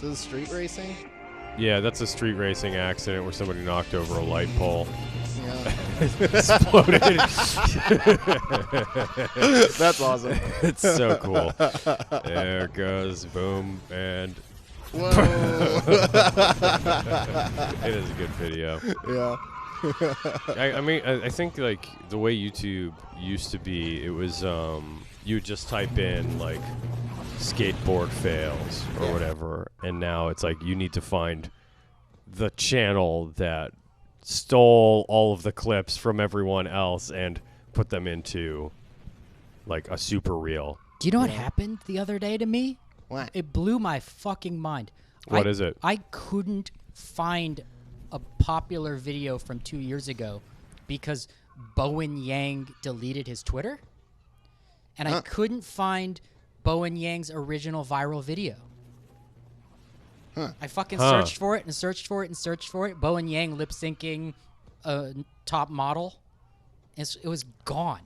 Is this street racing? Yeah, that's a street racing accident where somebody knocked over a light pole. Yeah. Exploded. That's awesome. It's so cool. There goes, boom, and Whoa. it is a good video. Yeah. I mean, I think like the way YouTube used to be, it was you would just type in like skateboard fails or whatever, and now it's like you need to find the channel that stole all of the clips from everyone else and put them into like a super reel. Do you know what happened the other day to me? What? It blew my fucking mind. What is it? I couldn't find a popular video from 2 years ago because Bowen Yang deleted his Twitter, and I couldn't find Bowen Yang's original viral video. I fucking searched for it and searched for it and searched for it. Bowen Yang lip syncing a top model. It was gone.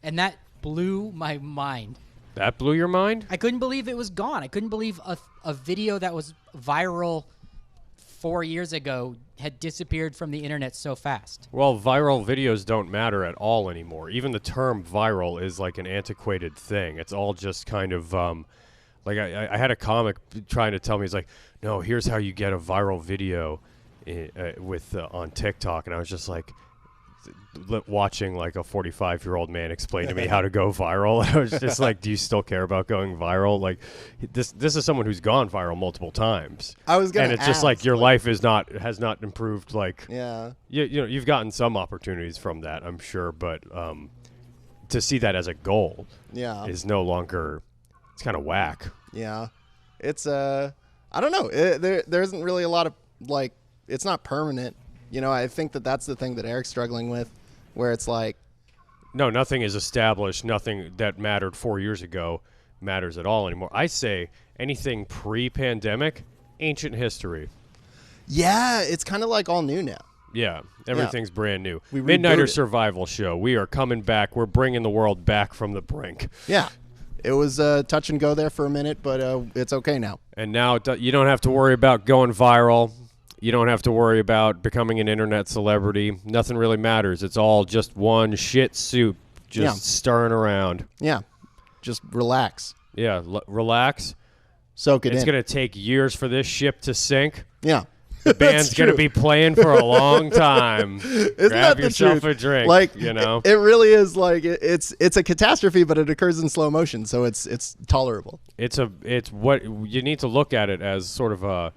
And that blew my mind. That blew your mind? I couldn't believe it was gone. I couldn't believe a video that was viral 4 years ago had disappeared from the internet so fast. Well, viral videos don't matter at all anymore. Even the term viral is like an antiquated thing. It's all just kind of like I had a comic trying to tell me, he's like, no, here's how you get a viral video on TikTok. And I was just like, watching like a 45-year-old man explain to me how to go viral. I was just like, do you still care about going viral? Like this is someone who's gone viral multiple times. I was gonna and it's ask, just like your life has not improved. Like Yeah. you know, you've gotten some opportunities from that, I'm sure, but to see that as a goal is no longer, it's kind of whack. Yeah. It's I don't know. There isn't really a lot of like, it's not permanent. You know, I think that's the thing that Eric's struggling with, where it's like, no, nothing is established. Nothing that mattered 4 years ago matters at all anymore. I say anything pre-pandemic, ancient history. yeah, it's kind of like all new now. Yeah, everything's brand new. We Midnighter rebooted. Survival Show. We are coming back. We're bringing the world back from the brink. Yeah. It was touch and go there for a minute, but it's okay now. And now you don't have to worry about going viral. You don't have to worry about becoming an internet celebrity. Nothing really matters. It's all just one shit soup just stirring around. Yeah. Just relax. Yeah, relax. Soak it in. It's going to take years for this ship to sink. Yeah. The band's going to be playing for a long time. Isn't Grab that the yourself truth? a drink, like, you know? It really is like it's a catastrophe, but it occurs in slow motion, so it's tolerable. It's what you need to look at it as sort of a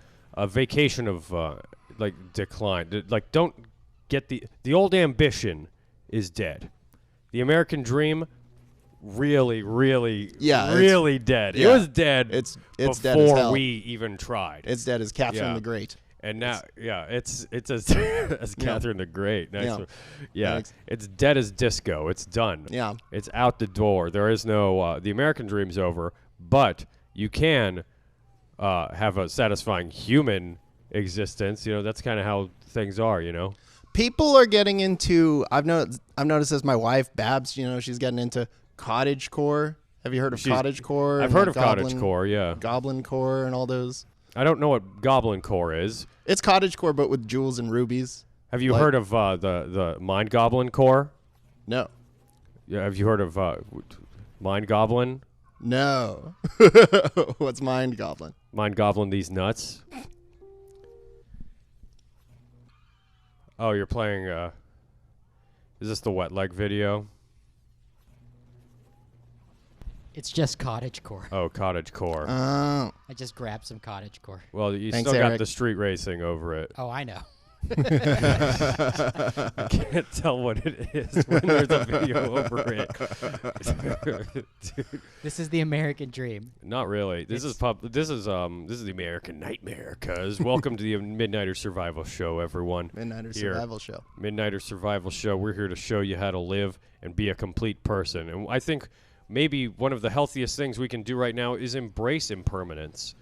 vacation of like decline. Like, don't get the old ambition is dead. The American dream really dead. It was dead. It's before dead as hell. we even tried. It's dead as Catherine the Great. And now, it's as Catherine the Great. Nice Yeah. one. Yeah, Thanks. it's dead as disco. It's done. Yeah. It's out the door. There is no, the American dream's over, but you can have a satisfying human existence. You know, that's kind of how things are, you know? People are getting into. I've noticed as my wife Babs. You know, she's getting into cottagecore. Have you heard of cottagecore? I've heard of cottagecore. Yeah, Goblin core and all those. I don't know what goblin core is. It's cottagecore, but with jewels and rubies. Have you heard of the mind goblin core? No. Yeah. Have you heard of mind goblin? No. What's mind goblin? Mind goblin these nuts. Oh, you're playing. Is this the wet leg video? It's just cottagecore. Oh, cottagecore. Oh. I just grabbed some cottagecore. Well, you Thanks, still got Eric. the street racing over it. Oh, I know. I can't tell what it is when there's a video over it. Dude, This is the American dream. not really. This is the American nightmare. Cause welcome to the Midnighter Survival Show, everyone. Midnighter Here. Survival Show. Midnighter Survival Show. We're here to show you how to live and be a complete person. And I think maybe one of the healthiest things we can do right now is embrace impermanence.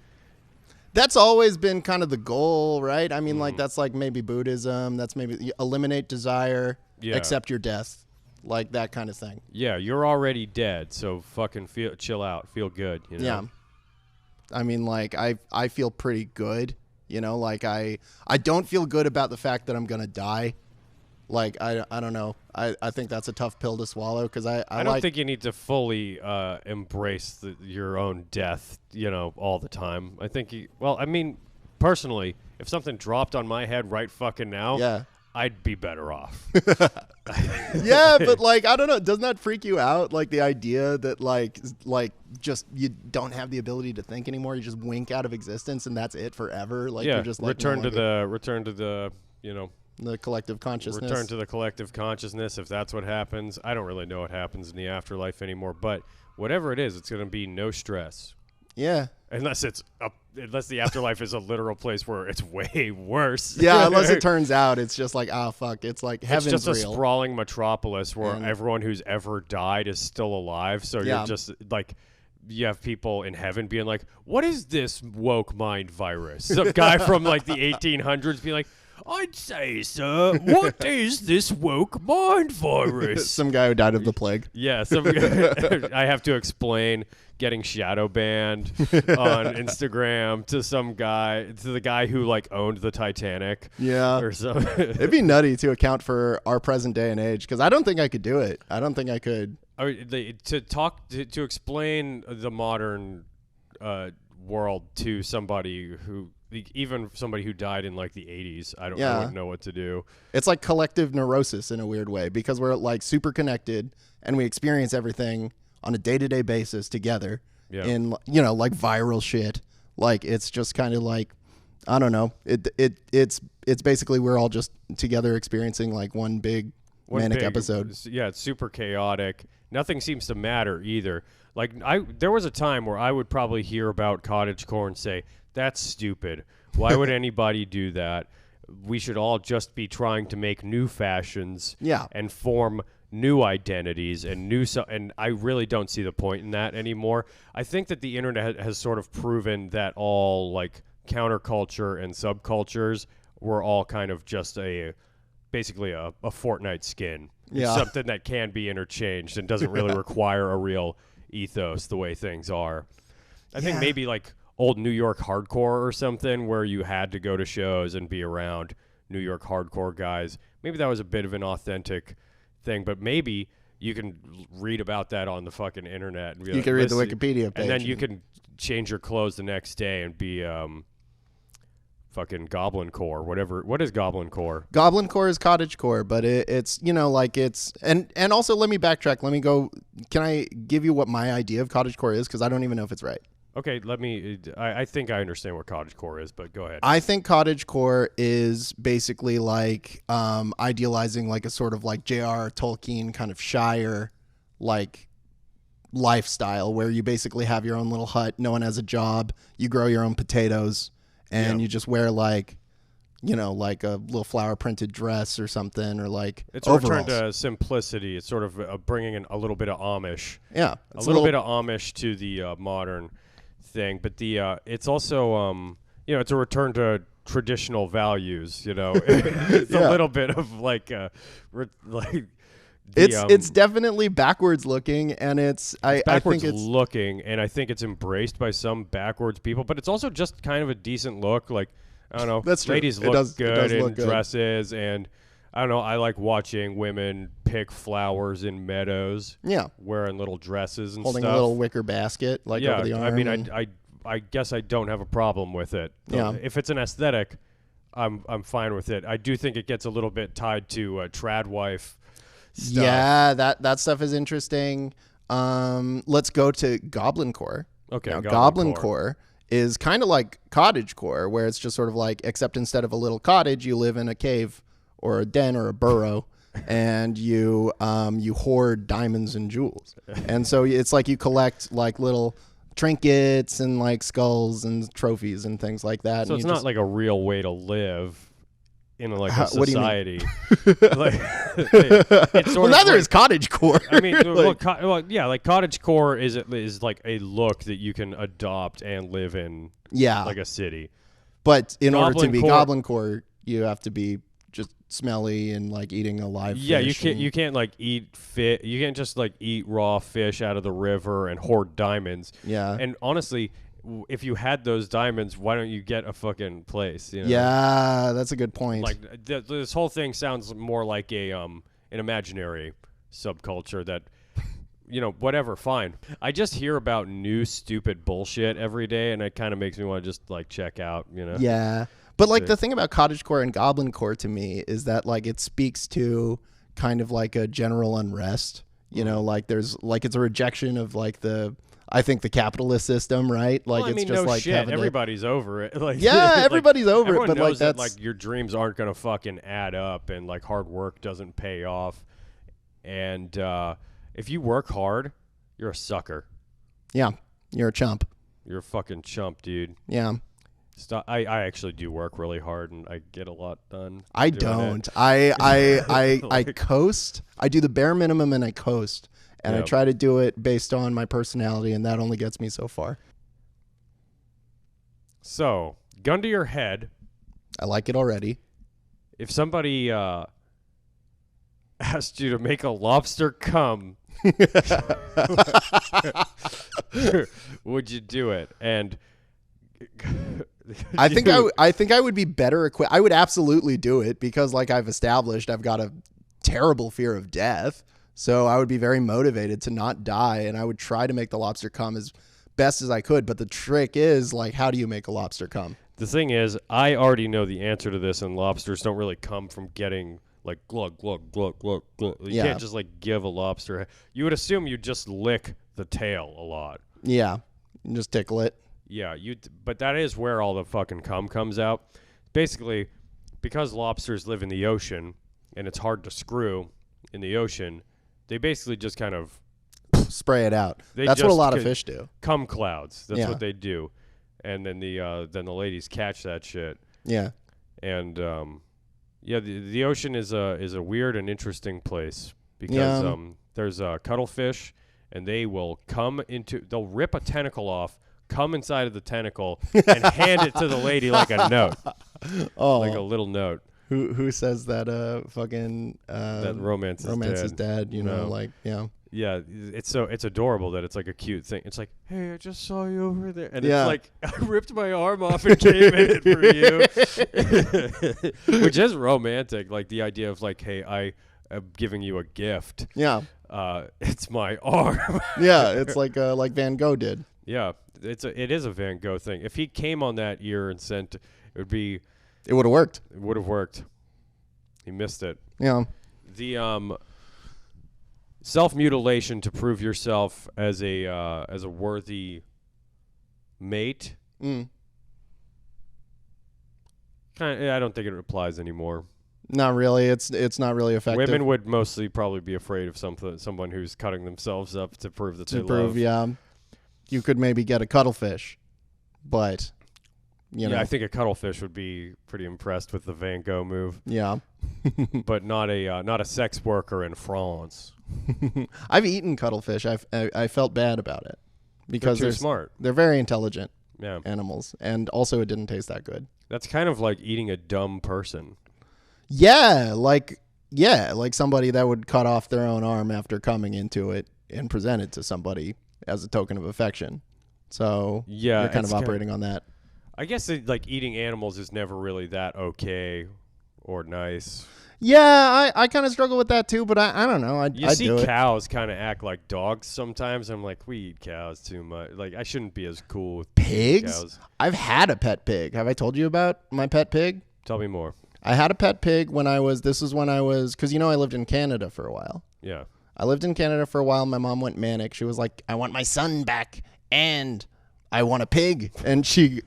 That's always been kind of the goal, right? I mean, like that's like maybe Buddhism. That's maybe eliminate desire, accept your death, like that kind of thing. Yeah, you're already dead, so fucking chill out, feel good. You know? Yeah. I mean, like I feel pretty good, you know, like I don't feel good about the fact that I'm going to die. Like, I don't know. I think that's a tough pill to swallow because I don't think you need to fully embrace your own death, you know, all the time. I think I mean, personally, if something dropped on my head right fucking now, yeah. I'd be better off. Yeah, but like, I don't know. Doesn't that freak you out? Like the idea that like just you don't have the ability to think anymore. You just wink out of existence and that's it forever. Like you're just like return to the, you know, the collective consciousness. Return to the collective consciousness, if that's what happens. I don't really know what happens in the afterlife anymore, but whatever it is, it's going to be no stress. Yeah. Unless the afterlife is a literal place where it's way worse. Yeah, unless it turns out it's just like, oh, fuck, it's like heaven's It's just real. a sprawling metropolis where everyone who's ever died is still alive, so you're just like... You have people in heaven being like, what is this woke mind virus? Some guy from like the 1800s being like, I'd say, sir, what is this woke mind virus? Some guy who died of the plague. Yeah, I have to explain getting shadow banned on Instagram to the guy who like owned the Titanic. Yeah. Or something. It'd be nutty to account for our present day and age because I don't think I could do it. I don't think I could. To explain the modern world to somebody who, even somebody who died in like the 80s, I wouldn't know what to do. It's like collective neurosis in a weird way because we're like super connected and we experience everything on a day-to-day basis together in, you know, like viral shit. Like it's just kind of like, I don't know. It's basically we're all just together experiencing like one big manic episode. Yeah, it's super chaotic. Nothing seems to matter either. Like there was a time where I would probably hear about cottagecore and say, that's stupid. Why would anybody do that? We should all just be trying to make new fashions and form new identities and I really don't see the point in that anymore. I think that the internet has sort of proven that all like counterculture and subcultures were all kind of just basically a Fortnite skin. It's something that can be interchanged and doesn't really require a real ethos the way things are. I think maybe like old New York hardcore or something where you had to go to shows and be around New York hardcore guys. Maybe that was a bit of an authentic thing, but maybe you can read about that on the fucking internet. And be you can read the Wikipedia page. And then you can change your clothes the next day and be... fucking Goblin Core, whatever. What is Goblin Core? Goblin Core is cottagecore, but it's, you know, like it's, and also let me backtrack. Let me go. Can I give you what my idea of cottagecore is? Because I don't even know if it's right. Okay, I think I understand what cottagecore is, but go ahead. I think cottagecore is basically like idealizing like a sort of like J.R.R. Tolkien kind of Shire like lifestyle where you basically have your own little hut. No one has a job. You grow your own potatoes. And you just wear like, you know, like a little flower printed dress or something, or like it's overalls. A return to simplicity. It's sort of bringing in a little bit of Amish. Yeah, a little bit of Amish to the modern thing, but it's also you know, it's a return to traditional values. You know, it's a little bit of like It's definitely backwards looking, and it's backwards I think it's looking, and I think it's embraced by some backwards people. But it's also just kind of a decent look. Like, I don't know, that's true. Ladies look good in dresses, and I don't know. I like watching women pick flowers in meadows. Yeah, wearing little dresses and holding stuff. a little wicker basket like over the arm. I mean, I guess I don't have a problem with it. If it's an aesthetic, I'm fine with it. I do think it gets a little bit tied to trad wife stuff. Yeah, that stuff is interesting. Let's go to Goblin Core. Okay, now, Goblin Core is kind of like cottagecore, where it's just sort of like, except instead of a little cottage, you live in a cave or a den or a burrow, and you hoard diamonds and jewels. And so it's like you collect like little trinkets and like skulls and trophies and things like that. So and it's not like a real way to live in like a what society. Do you mean? Like, it's sort of neither like, is cottagecore. I mean, like cottagecore is like a look that you can adopt and live in. Yeah, like a city. But in order to be Core, Goblin Core, you have to be just smelly and like eating a live fish. You can't like eat fish. You can't just like eat raw fish out of the river and hoard diamonds. Yeah. And honestly, if you had those diamonds, why don't you get a fucking place? You know? Yeah, that's a good point. Like this whole thing sounds more like an imaginary subculture that, whatever, fine. I just hear about new stupid bullshit every day, and it kind of makes me want to just like check out. Yeah, but like the thing about cottagecore and goblincore to me is that like it speaks to kind of like a general unrest. Like there's like it's a rejection of like I think the capitalist system, right? Like well, it's just no like shit. Everybody's over it. Like, yeah, everybody's over it. Everyone But knows like that like your dreams aren't gonna fucking add up, and like hard work doesn't pay off. And if you work hard, you're a sucker. Yeah, you're a chump. You're a fucking chump, dude. Yeah. Stop. I actually do work really hard, and I get a lot done. I don't. I coast. I do the bare minimum, and I coast. And I try to do it based on my personality, and that only gets me so far. So, gun to your head. I like it already. If somebody asked you to make a lobster come, would you do it? And I think I would be better equipped. I would absolutely do it because, like I've established, I've got a terrible fear of death. So I would be very motivated to not die, and I would try to make the lobster come as best as I could. But the trick is, like, how do you make a lobster come? The thing is, I already know the answer to this, and lobsters don't really come from getting, like, glug, glug, glug, glug, glug. You can't just, like, give a lobster. You would assume you just lick the tail a lot. Yeah, you just tickle it. Yeah, but that is where all the fucking cum comes out. Basically, because lobsters live in the ocean, and it's hard to screw in the ocean, they basically just kind of spray it out. That's what a lot of fish do. Cum clouds. That's what they do. And then the ladies catch that shit. Yeah. And the ocean is a weird and interesting place because there's cuttlefish, and they'll rip a tentacle off, come inside of the tentacle, and hand it to the lady like a note. Oh. Like a little note. Who says that that romance is dead, Yeah, it's adorable that it's like a cute thing. It's like, hey, I just saw you over there, and yeah. It's like I ripped my arm off and came in it for you, which is romantic. Like the idea of like, hey, I am giving you a gift. Yeah, it's my arm. Yeah, it's like Van Gogh did. Yeah, it is a Van Gogh thing. If he came on that year and sent, it would have worked. It would have worked. He missed it. Yeah. The self-mutilation to prove yourself as a worthy mate. I don't think it applies anymore. Not really. It's not really effective. Women would mostly probably be afraid of someone who's cutting themselves up to prove that they love. Yeah. You could maybe get a cuttlefish, but I think a cuttlefish would be pretty impressed with the Van Gogh move. Yeah. But not a sex worker in France. I've eaten cuttlefish. I felt bad about it because they're smart. They're very intelligent Yeah. animals, and also it didn't taste that good. That's kind of like eating a dumb person. Yeah, like somebody that would cut off their own arm after coming into it and present it to somebody as a token of affection. So yeah, you're kind of operating on that. I guess like eating animals is never really that okay or nice. Yeah, I kind of struggle with that too, but I don't know. You see cows kind of act like dogs sometimes. I'm like, we eat cows too much. Like, I shouldn't be as cool with pigs. Cows. I've had a pet pig. Have I told you about my pet pig? Tell me more. I had a pet pig because I lived in Canada for a while. Yeah. I lived in Canada for a while. My mom went manic. She was like, I want my son back and I want a pig. And she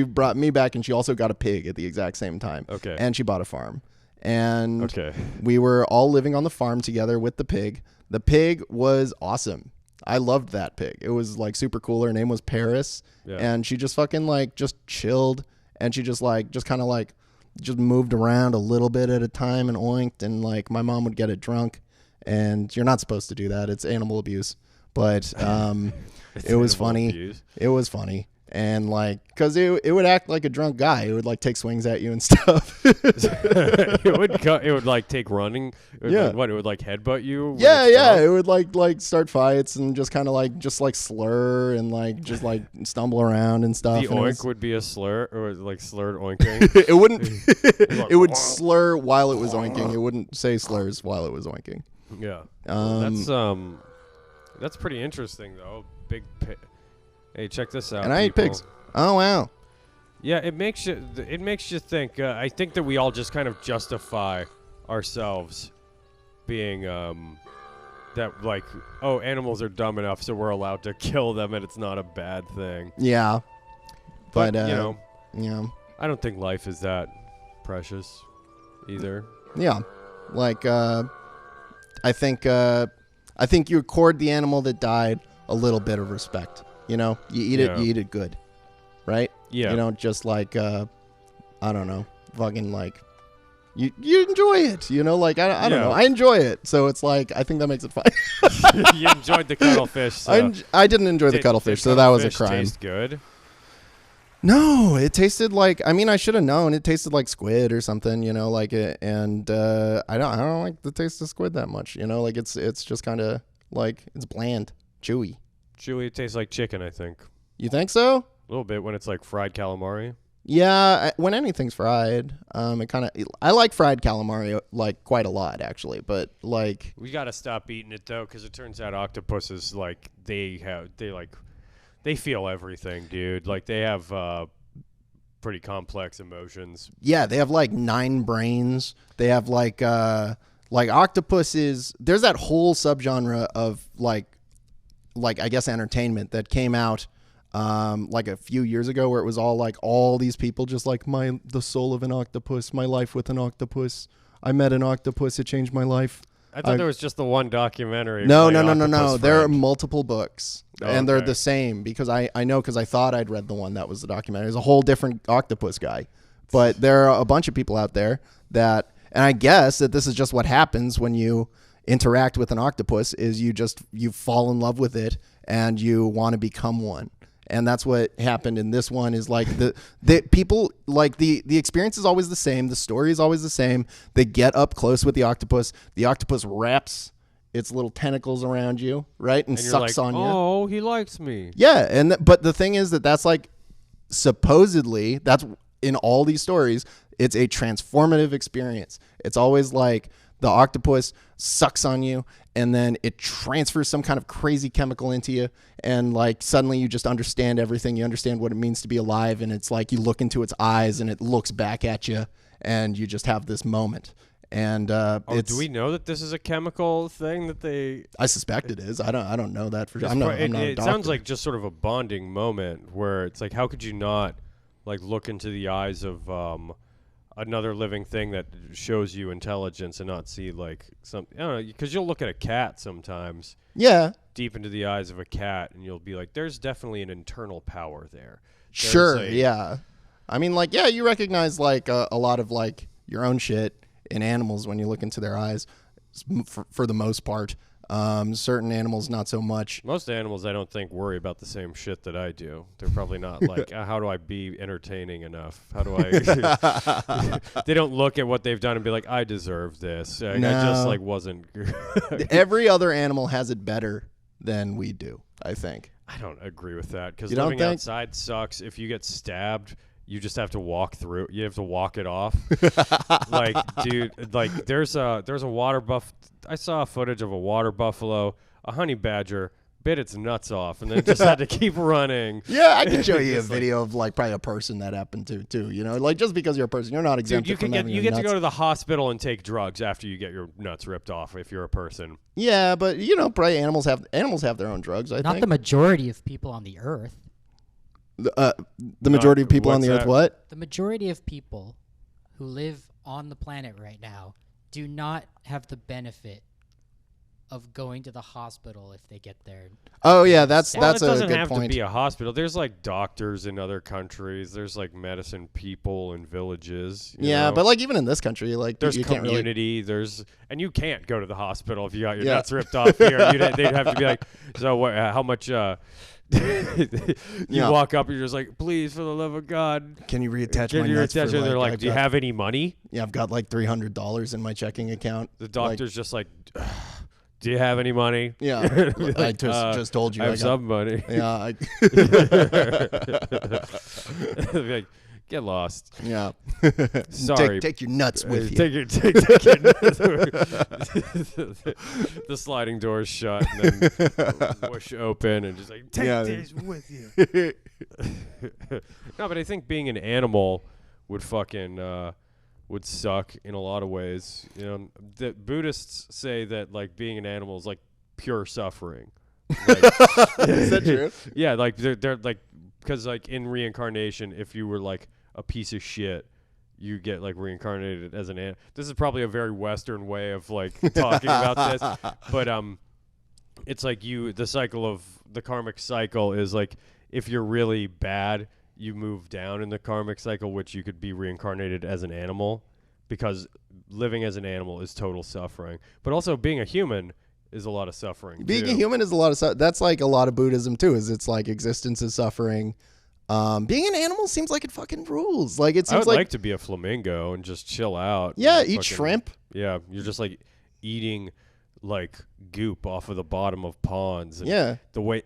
brought me back, and she also got a pig at the exact same time. Okay. And she bought a farm. And we were all living on the farm together with the pig. The pig was awesome. I loved that pig. It was like super cool. Her name was Paris. Yeah. And she just fucking like just chilled, and she just moved around a little bit at a time and oinked, and like my mom would get it drunk, and you're not supposed to do that. It's animal abuse. But it was funny. Abuse. It was funny. And like, because it would act like a drunk guy. It would like take swings at you and stuff. It would like take running. It would, Yeah. It would like headbutt you. when Yeah, it's yeah. drunk? It would like start fights and just kind of like slur and like just like stumble around and stuff. The And oink would be a slur, or like slurred oinking. it wouldn't. Like, It would slur while it was oinking. It wouldn't say slurs while it was oinking. Yeah. That's pretty interesting though. Hey, check this out. And I ate people. pigs. Oh wow. Yeah, it makes you think. I think that we all just kind of justify ourselves being that like, oh, animals are dumb enough, so we're allowed to kill them, and it's not a bad thing. Yeah. But you know, yeah. I don't think life is that precious either. Yeah. Like I think you accord the animal that died a little bit of respect. You know, you eat Yeah. it, you eat it good, right? Yeah. You don't just like I don't know, fucking like you enjoy it. You know, like I don't Yeah. know, I enjoy it. So it's like I think that makes it fine. You enjoyed the cuttlefish. So I didn't enjoy the Did cuttlefish, so that was a cuttlefish crime. Taste good. No, it tasted like. I mean, I should have known. It tasted like squid or something, you know, like it. And I don't like the taste of squid that much, you know. Like it's just kind of like it's bland, chewy. Chewy, it tastes like chicken. I think You think so? a little bit when it's like fried calamari. Yeah, when anything's fried, it kind of. I like fried calamari like quite a lot actually, but like We gotta stop eating it though, because it turns out octopuses like they feel everything, dude. Like they have pretty complex emotions. yeah, they have like 9 brains. They have like octopuses. There's that whole subgenre of like I guess entertainment that came out like a few years ago, where it was all like all these people just like the soul of an octopus, my life with an octopus. I met an octopus, it changed my life. I thought there was just the one documentary. No. My Octopus There are Friend. multiple books, Oh, and they're okay. the same because I know because I thought I'd read the one that was the documentary. There's a whole different octopus guy, but there are a bunch of people out there that, and I guess that this is just what happens when you interact with an octopus is you fall in love with it and you want to become one. And that's what happened in this one is like the people like the experience is always the same. The story is always the same. They get up close with the octopus. The octopus wraps its little tentacles around you, right? And And you're sucks like, on you. oh, he likes me. Yeah. And but the thing is that's like supposedly that's in all these stories, it's a transformative experience. It's always like the octopus sucks on you and then it transfers some kind of crazy chemical into you and like suddenly you just understand everything. You understand what it means to be alive, and it's like you look into its eyes and it looks back at you and you just have this moment. And Do we know that this is a chemical thing that they? I suspect it is. I don't know that for sure. It's I'm not it a doctor. sounds like just sort of a bonding moment where it's like, how could you not like look into the eyes of another living thing that shows you intelligence and not see like some? I don't know, because you'll look at a cat sometimes, yeah. deep into the eyes of a cat, and you'll be like, there's definitely an internal power there. There's Sure. a- Yeah. I mean, like, yeah, you recognize like a lot of like your own shit in animals when you look into their eyes, for the most part. Certain animals, not so much. Most animals, I don't think, worry about the same shit that I do. They're probably not like, how do I be entertaining enough? How do I? They don't look at what they've done and be like, I deserve this. I just No. like wasn't. Every other animal has it better than we do, I think. I don't agree with that because You don't living think? outside sucks. If you get stabbed, you just have to walk through. You have to walk it off. Like, dude, like there's a water buff. I saw footage of a water buffalo, a honey badger bit its nuts off, and then just had to keep running. Yeah, I can show you a It's like- video of like probably a person that happened to too. You know, like just because you're a person, you're not Dude, exempt you from can get having you your get to nuts. go to the hospital and take drugs after you get your nuts ripped off if you're a person. Yeah, but you know, probably animals have their own drugs. I Not think the majority of people on the earth. the majority of people on what's the earth. that? What? The majority of people who live on the planet right now do not have the benefit of going to the hospital if they get there. Oh yeah, that's Well, that's it a doesn't good have point. to be a hospital. There's like doctors in other countries. There's like medicine people in villages. you Yeah, know? but like even in this country, like there's you can't really. community. And you can't go to the hospital if you got your Yeah. nuts ripped off here. They'd have to be like, so what? How much? You walk up and you're just like, please, for the love of God, can you reattach my you nuts? attach? And they're like, do you have any money? Yeah, I've got like $300 in my checking account. The doctor's just like, do you have any money? Yeah, I just told you. I have some money. Yeah. Like, get lost. Yeah. Sorry. Take your nuts with you. Take your nuts. The sliding doors shut and then whoosh open and just like, take this with you. No, but I think being an animal would fucking would suck in a lot of ways. You know, the Buddhists say that like being an animal is like pure suffering. Like, is that true? Yeah, like they're like, because like in reincarnation, if you were like a piece of shit, you get like reincarnated as an ant. This is probably a very Western way of like talking about this, but it's like the cycle of the karmic cycle is like if you're really bad, you move down in the karmic cycle, which you could be reincarnated as an animal, because living as an animal is total suffering. But also being a human is a lot of suffering. Being too. a human is a lot of that's like a lot of Buddhism too. Is it's like existence is suffering. Being an animal seems like it fucking rules. Like it I seems would like to be a flamingo and just chill out. Yeah, and eat fucking, shrimp. Yeah, you're just like eating like goop off of the bottom of ponds. And Yeah. The way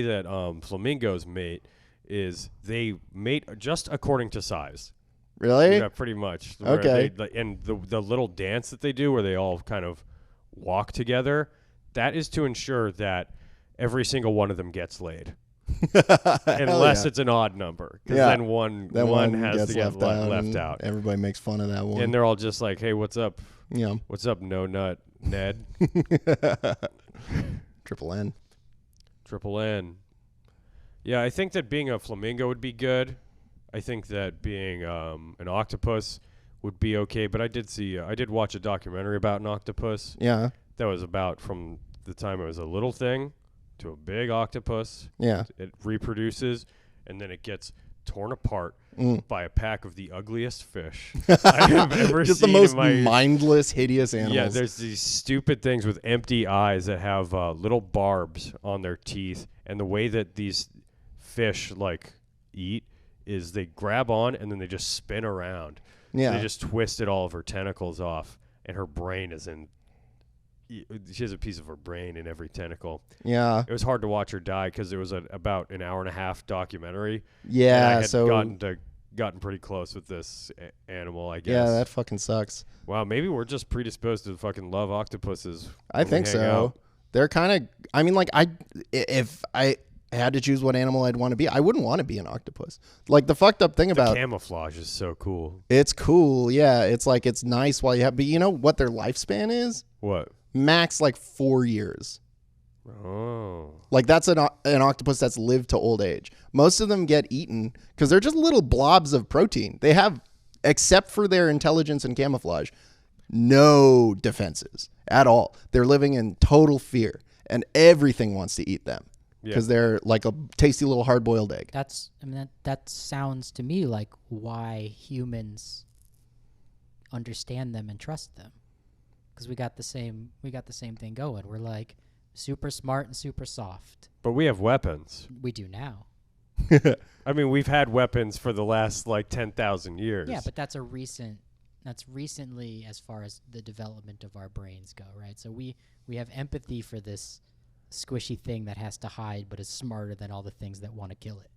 that flamingos mate is they mate just according to size. Really? Yeah, pretty much. Okay. And the little dance that they do where they all kind of walk together, that is to ensure that every single one of them gets laid. Unless it's an odd number, because then one has to get left out. Everybody makes fun of that one. And they're all just like, hey, what's up? Yeah. What's up, No Nut Ned? Triple N. Triple N. Yeah, I think that being a flamingo would be good. I think that being an octopus would be okay. But I did watch a documentary about an octopus. Yeah. That was about from the time it was a little thing to a big octopus. Yeah. It reproduces, and then it gets torn apart by a pack of the ugliest fish I have ever Just seen. the most in my mindless, hideous animals. Yeah, there's these stupid things with empty eyes that have little barbs on their teeth, and the way that these fish like eat is they grab on and then they just spin around. Yeah. They just twisted all of her tentacles off, and her brain is in. She has a piece of her brain in every tentacle. Yeah. It was hard to watch her die because it was about an hour and a half documentary. Yeah. And I had gotten pretty close with this animal, I guess. Yeah, that fucking sucks. Wow, maybe we're just predisposed to fucking love octopuses. I think so. Out. They're kind of. I mean, like if I had to choose what animal I'd want to be, I wouldn't want to be an octopus. Like the fucked up thing about camouflage is so cool. It's cool. Yeah, it's like it's nice while you have. But you know what their lifespan is? What? Max like 4 years. Oh. Like that's an octopus that's lived to old age. Most of them get eaten because they're just little blobs of protein. They have, except for their intelligence and camouflage, no defenses at all. They're living in total fear, and everything wants to eat them because they're like a tasty little hard-boiled egg. That sounds to me like why humans understand them and trust them. Because we got the same thing going. We're like super smart and super soft. But we have weapons. We do now. I mean, we've had weapons for the last like 10,000 years. Yeah, but that's recently as far as the development of our brains go, right? So we have empathy for this squishy thing that has to hide but is smarter than all the things that want to kill it.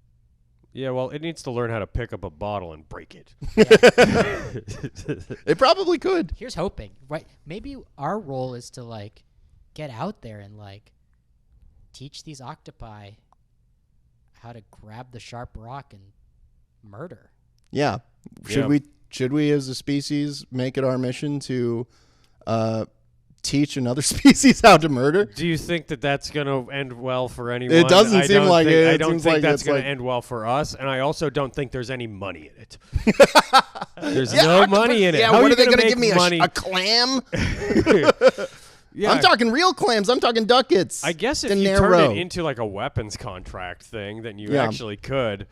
Yeah, well, it needs to learn how to pick up a bottle and break it. It probably could. Here's hoping, right? Maybe our role is to like get out there and like teach these octopi how to grab the sharp rock and murder. Yeah. Should we as a species make it our mission to teach another species how to murder? Do you think that that's going to end well for anyone? It doesn't seem like it. I don't think like that's going to end well for us, and I also don't think there's any money in it. There's money in it. Yeah, How what are they going to give me, money? a clam? Yeah. I'm talking real clams. I'm talking ducats. I guess if Dinero. you turned it into like a weapons contract thing, then you actually could.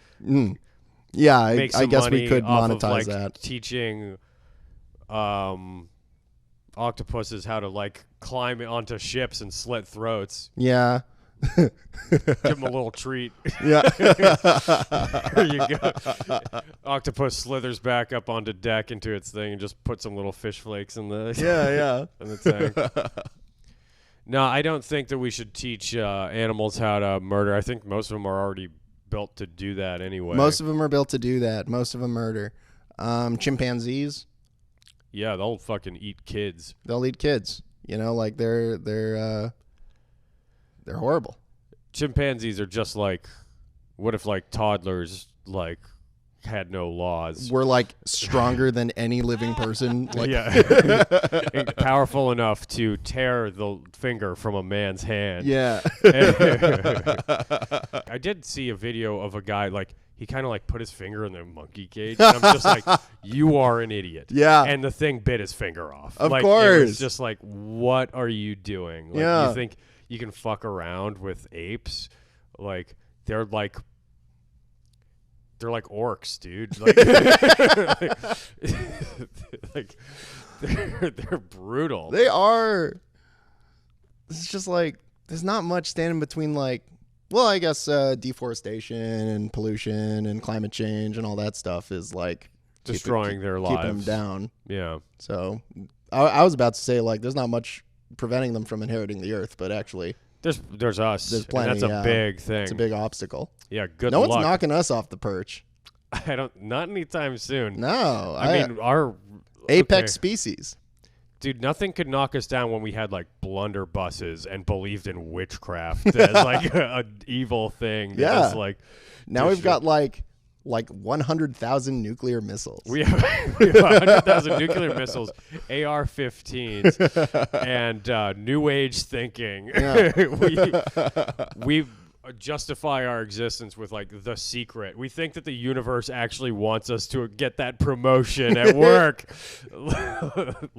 Yeah, I make some guess we money could off monetize of, like, that. Teaching octopuses how to like climb onto ships and slit throats. Yeah. Give him a little treat. Yeah. There you go. Octopus slithers back up onto deck into its thing and just puts some little fish flakes in the in the tank. No, I don't think that we should teach animals how to murder. I think most of them are already built to do that anyway. Most of them are built to do that. Most of them murder. Chimpanzees, Yeah, they'll fucking eat kids. they'll eat kids. You know, like they're horrible. Chimpanzees are just like, what if like toddlers like had no laws? We're like stronger than any living person. Like, Yeah. Powerful enough to tear the finger from a man's hand. yeah. I did see a video of a guy, like, he kind of like put his finger in the monkey cage. And I'm just like, you are an idiot. Yeah. And the thing bit his finger off. Of like, It course. was just like, what are you doing? Like, Yeah. You think you can fuck around with apes? Like, they're like orcs, dude. Like, they're brutal. They are. It's just like there's not much standing between like, well, I guess deforestation and pollution and climate change and all that stuff is like Destroying their keeping them lives. down. Yeah. So I was about to say like there's not much preventing them from inheriting the earth, but actually There's us. there's and plenty. that's a yeah. big thing. It's a big obstacle. Yeah, good No luck. one's knocking us off the perch. Not anytime soon. No, I mean, our apex okay. species. Dude, nothing could knock us down when we had like blunderbusses and believed in witchcraft as like an evil thing. that Yeah. was, like, Now we've got like 100,000 nuclear missiles. we have 100,000 nuclear missiles, AR-15s, and New Age thinking. Yeah. we justify our existence with like The Secret. We think that the universe actually wants us to get that promotion at work.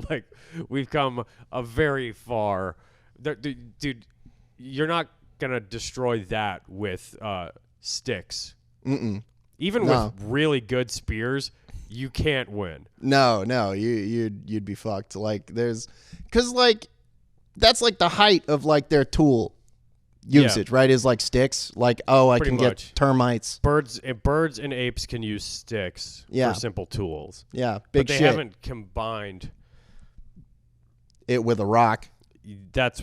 Like, we've come a very far. Dude, you're not gonna destroy that with sticks. Mm-mm. Even No. with really good spears, you can't win. No, you'd be fucked. Like because like that's like the height of like their tool usage, right? Is like sticks. Like, oh, I Pretty can much. get termites. Birds and apes can use sticks Yeah. for simple tools. Yeah, But big they shit. haven't combined. It with a rock. That's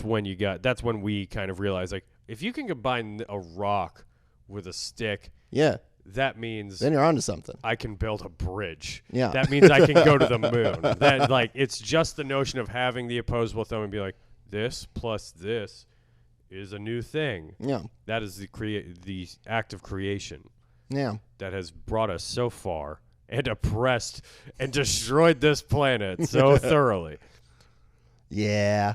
when we kind of realize, like, if you can combine a rock with a stick, Yeah, that means then you're onto something. I can build a bridge. Yeah. That means I can go to the moon. That, like, it's just the notion of having the opposable thumb and be like, this plus this is a new thing. Yeah, That is the act of creation yeah. that has brought us so far and oppressed and destroyed this planet so thoroughly. Yeah.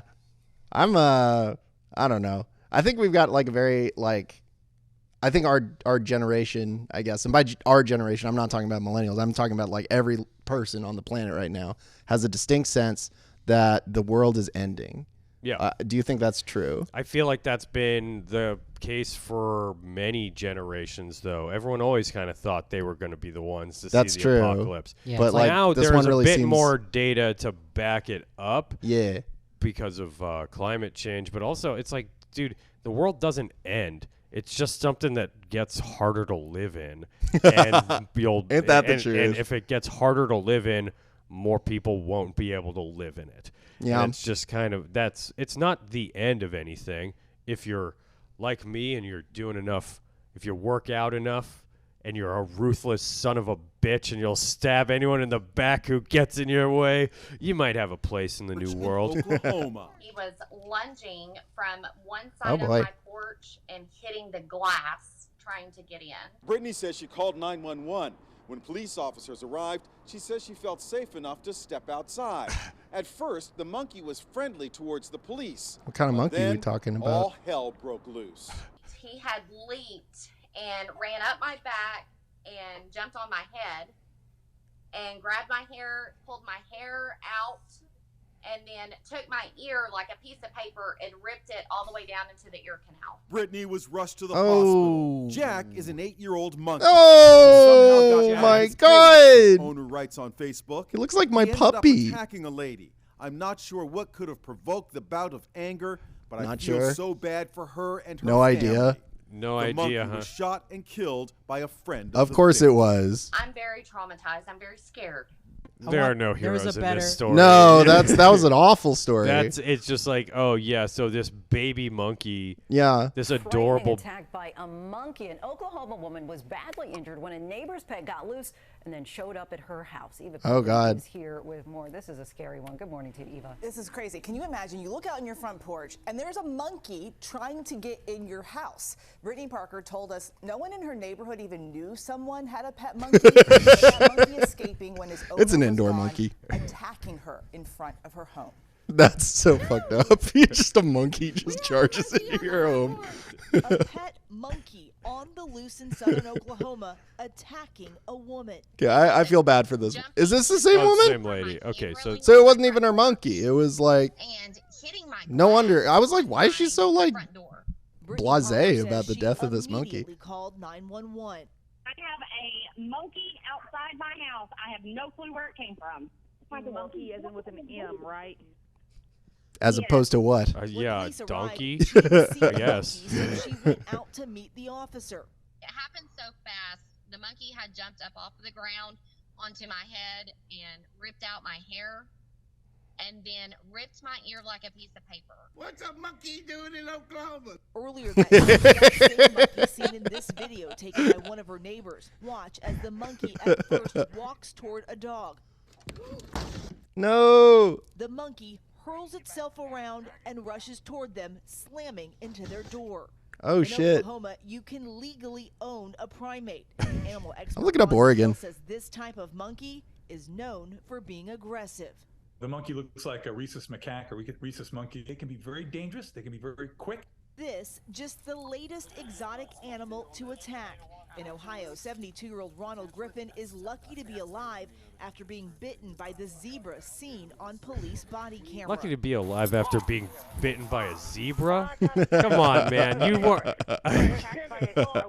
I don't know. I think we've got like a very like I think our generation, I guess, and by our generation, I'm not talking about millennials. I'm talking about like every person on the planet right now has a distinct sense that the world is ending. Yeah. Do you think that's true? I feel like that's been the case for many generations, though. Everyone always kind of thought they were going to be the ones to That's see the true. apocalypse. Yeah. But like now this there's one a really bit seems more data to back it up Yeah. because of climate change. But also, it's like, dude, the world doesn't end. It's just something that gets harder to live in. And Ain't that the truth? And if it gets harder to live in, more people won't be able to live in it. Yeah. And it's just kind of, it's not the end of anything. If you're like me and you're doing enough, if you work out enough and you're a ruthless son of a bitch and you'll stab anyone in the back who gets in your way, you might have a place in the new world. Oklahoma. He was lunging from one Oh, side of boy. my porch and hitting the glass trying to get in. Brittany says she called 911. When police officers arrived, she says she felt safe enough to step outside. At first, the monkey was friendly towards the police. What kind of But monkey are we then talking about? all hell broke loose. He had leaped and ran up my back and jumped on my head and grabbed my hair, pulled my hair out, and then took my ear like a piece of paper and ripped it all the way down into the ear canal. Brittany was rushed to the Oh. hospital. Jack is an 8-year-old monkey. Oh, He somehow got my out of his God. cage, his owner writes on Facebook. He looks like my He ended puppy. up attacking a lady. I'm not sure what could have provoked the bout of anger, but I Not feel sure. so bad for her and her No idea. family. No The idea, monkey huh? was shot and killed by a friend. Of the course it victim. was. I'm very traumatized. I'm very scared. There are no there was heroes a in better- this story. No, that was an awful story. It's just like, oh yeah, so this baby monkey, yeah. this Frightening adorable. attack by a monkey. An Oklahoma woman was badly injured when a neighbor's pet got loose and then showed up at her house. Eva Oh, God. is here with more. This is a scary one. Good morning to you, Eva. This is crazy. Can you imagine? You look out on your front porch and there's a monkey trying to get in your house. Brittany Parker told us no one in her neighborhood even knew someone had a pet monkey. That monkey escaping when his owner It's an was indoor gone, monkey. attacking her in front of her home. That's so fucked up. Just a monkey just charges into your home. A pet monkey on the loose in southern Oklahoma attacking a woman. Okay, I feel bad for this. Is this the same Oh, woman? same lady. Okay, so So it wasn't even her monkey. It was like, And hitting my no glass wonder. I was like, why is she so like front door. Brittany blasé Parker says about the she death of this monkey? immediately called 911. I have a monkey outside my house. I have no clue where it came from. Monkey as in with an M, right? As opposed to what? When yeah, police arrived, donkey. she didn't see I the guess. monkey, so she went out to meet the officer. It happened so fast. The monkey had jumped up off the ground onto my head and ripped out my hair and then ripped my ear like a piece of paper. What's a monkey doing in Oklahoma? Earlier that night, that same monkey seen in this video taken by one of her neighbors. Watch as the monkey at first walks toward a dog. No. The monkey hurls itself around and rushes toward them, slamming into their door. Oh in shit. Oklahoma, you can legally own a primate. Animal expert looking up Ron Oregon. Steele says this type of monkey is known for being aggressive. The monkey looks like a rhesus macaque or rhesus monkey. They can be very dangerous. They can be very quick. This just the latest exotic animal to attack. In Ohio, 72-year-old Ronald Griffin is lucky to be alive after being bitten by the zebra seen on police body camera. Lucky to be alive after being bitten by a zebra? Come on, man. You were.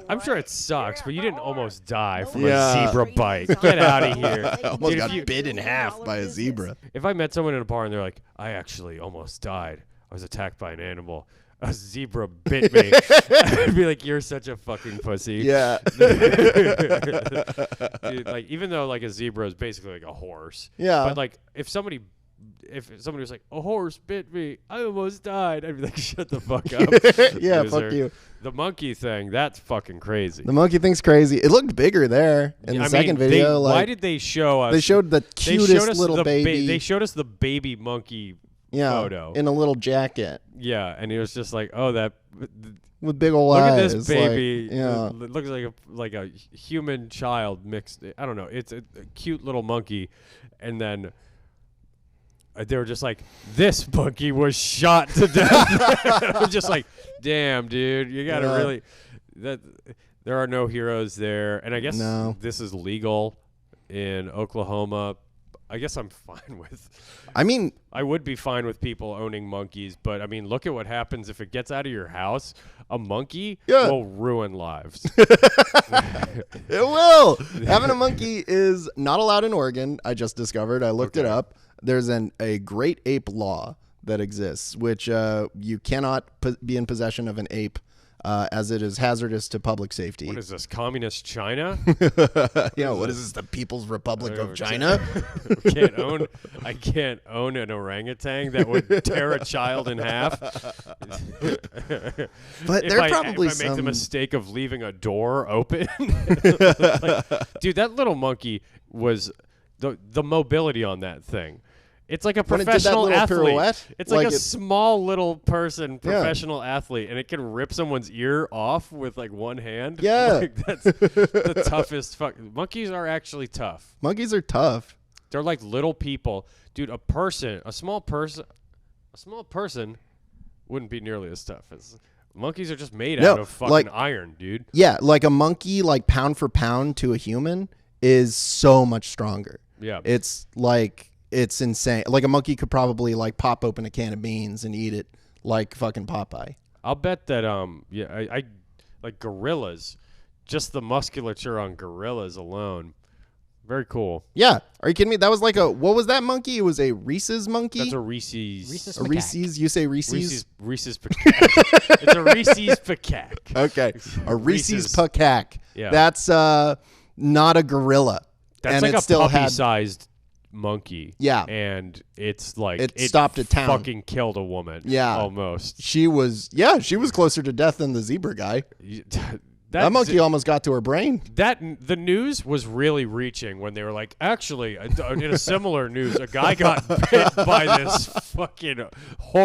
I'm sure it sucks, but you didn't almost die from Yeah. a zebra bite. Get out of here. Almost Dude, got if you- bit in half by a zebra. If I met someone in a bar and they're like, I actually almost died. I was attacked by an animal. A zebra bit me. I'd be like, you're such a fucking pussy. Yeah. Dude, like, even though like a zebra is basically like a horse. Yeah. But like, if somebody was like, a horse bit me, I almost died, I'd be like, shut the fuck up. Yeah, loser. fuck you. The monkey thing, that's fucking crazy. The monkey thing's crazy. It looked bigger there in the second video. Why did they show us? They showed the they cutest showed us little the baby. They showed us the baby monkey photo. in a little jacket Yeah, and it was just like, oh, that. with big old Look eyes. at this baby. Like, yeah. It looks like a human child mixed. I don't know. It's a cute little monkey, and then they were just like, this monkey was shot to death. I'm just like, damn, dude, you gotta Yeah. really. That there are no heroes there, and I guess No. this is legal in Oklahoma. I guess I'm fine with. I mean, I would be fine with people owning monkeys, but I mean, look at what happens if it gets out of your house. A monkey Yeah. will ruin lives. it will. Having a monkey is not allowed in Oregon. I just discovered. I looked it up. There's a great ape law that exists, which you cannot be in possession of an ape, as it is hazardous to public safety. What is this, communist China? Yeah, what is this, the People's Republic Oh, of China? I can't own an orangutan that would tear a child in half. But If there are I- probably if I make the some- mistake of leaving a door open. Like, dude, that little monkey was the mobility on that thing. It's like a When it did that professional little athlete. pirouette, It's like like a it- small little person, professional athlete, and it can rip someone's ear off with like one hand. Yeah. Like, that's the toughest. Monkeys are actually tough. Monkeys are tough. They're like little people, dude. A small person wouldn't be nearly as tough as monkeys. Are just made No, out of fucking like- iron, dude. Yeah, like a monkey, like pound for pound to a human, is so much stronger. Yeah. It's insane. Like a monkey could probably like pop open a can of beans and eat it like fucking Popeye. I'll bet that I like gorillas, just the musculature on gorillas alone Very cool. Yeah. Are you kidding me? That was like what was that monkey? It was a Reese's monkey? That's a Reese's. Reese's A Reese's? You say Reese's? Reese's Pacaque. It's a Reese's Pacaque. Okay. A Reese's Reese's. Pacaque. Yeah. That's not a gorilla. That's and like it a still puppy-sized monkey. Yeah. And it's like It stopped a town. Fucking killed a woman. Yeah. Almost. She was closer to death than the zebra guy. That monkey almost got to her brain. The news was really reaching when they were like, actually, in a similar news, a guy got bit by this fucking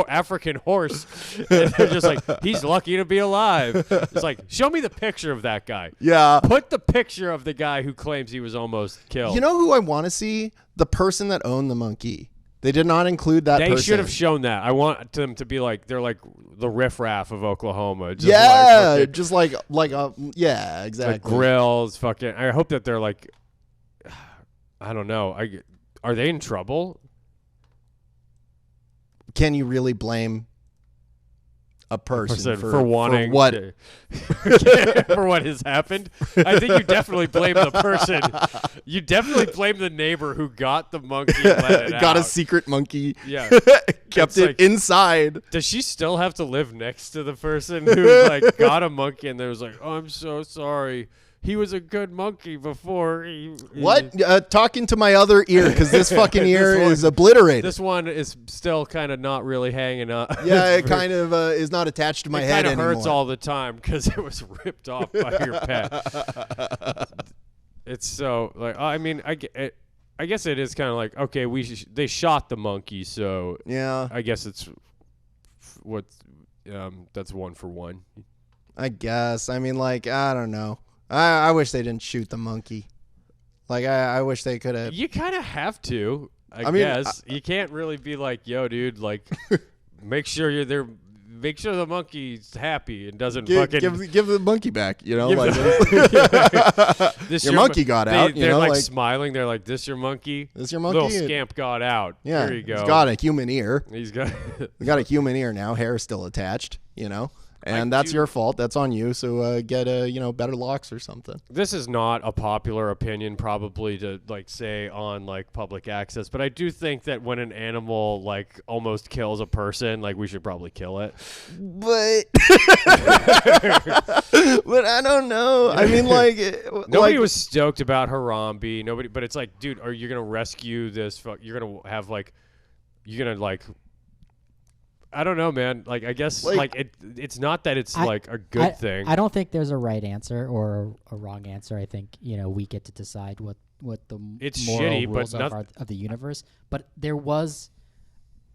African horse. And they're just like, he's lucky to be alive. It's like, show me the picture of that guy. Yeah. Put the picture of the guy who claims he was almost killed. You know who I want to see? The person that owned the monkey. They did not include that person. They should have shown that. I want them to be like, they're like the riffraff of Oklahoma. Just yeah, yeah, exactly. Like grills, fucking. I hope that they're like, I don't know. Are they in trouble? Can you really blame a person for wanting for what for what has happened? I think you definitely blame the person. You definitely blame the neighbor who got the monkey and let it got out. a secret monkey. Yeah. Kept it inside. Does she still have to live next to the person who like got a monkey and there was like, oh, I'm so sorry. He was a good monkey before. What? Talking to my other ear because this fucking ear is obliterated. This one is still kind of not really hanging up. Yeah, it kind of is not attached to my head anymore. It kind of hurts all the time because it was ripped off by your pet. It's so like I mean I guess it is kind of like okay they shot the monkey so yeah I guess it's what that's 1 for 1. I guess I mean like I don't know. I wish they didn't shoot the monkey. Like, I wish they could have. You kind of have to, I guess. You can't really be like, yo, dude, like, make sure you're there. Make sure the monkey's happy and doesn't give the monkey back, you know? Like, your monkey got out. They're like smiling. They're like, this your monkey? This your monkey? Little scamp got out. Yeah. Here you go. He's got a human ear. He's got a human ear now. Hair's still attached, you know? And that's your fault. That's on you. So get better locks or something. This is not a popular opinion, probably to like say on like public access, but I do think that when an animal like almost kills a person, like we should probably kill it. But but I don't know. I mean, like nobody was stoked about Harambe. Nobody, but it's like, dude, are you gonna rescue this? You're gonna have like, you're gonna like. I don't know, man. Like, I guess it's not that it's like a good thing. I don't think there's a right answer or a wrong answer. I think we get to decide what the moral rules of the universe. But there was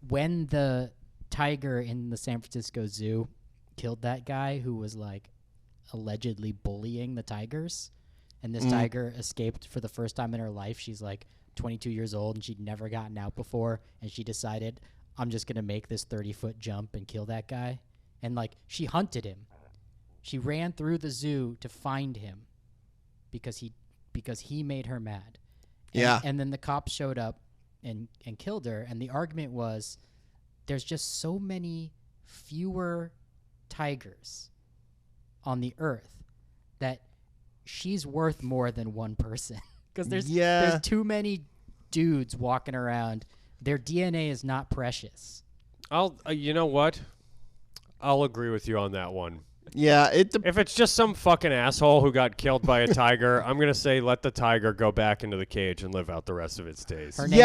when the tiger in the San Francisco Zoo killed that guy who was like allegedly bullying the tigers, and this tiger escaped for the first time in her life. She's like 22 years old and she'd never gotten out before, and she decided, I'm just going to make this 30-foot jump and kill that guy. And, like, she hunted him. She ran through the zoo to find him because he made her mad. And, and then the cops showed up and killed her. And the argument was there's just so many fewer tigers on the earth that she's worth more than one person. Because there's too many dudes walking around. Their DNA is not precious. You know what? I'll agree with you on that one. Yeah, if it's just some fucking asshole who got killed by a tiger, I'm gonna say let the tiger go back into the cage and live out the rest of its days. Her name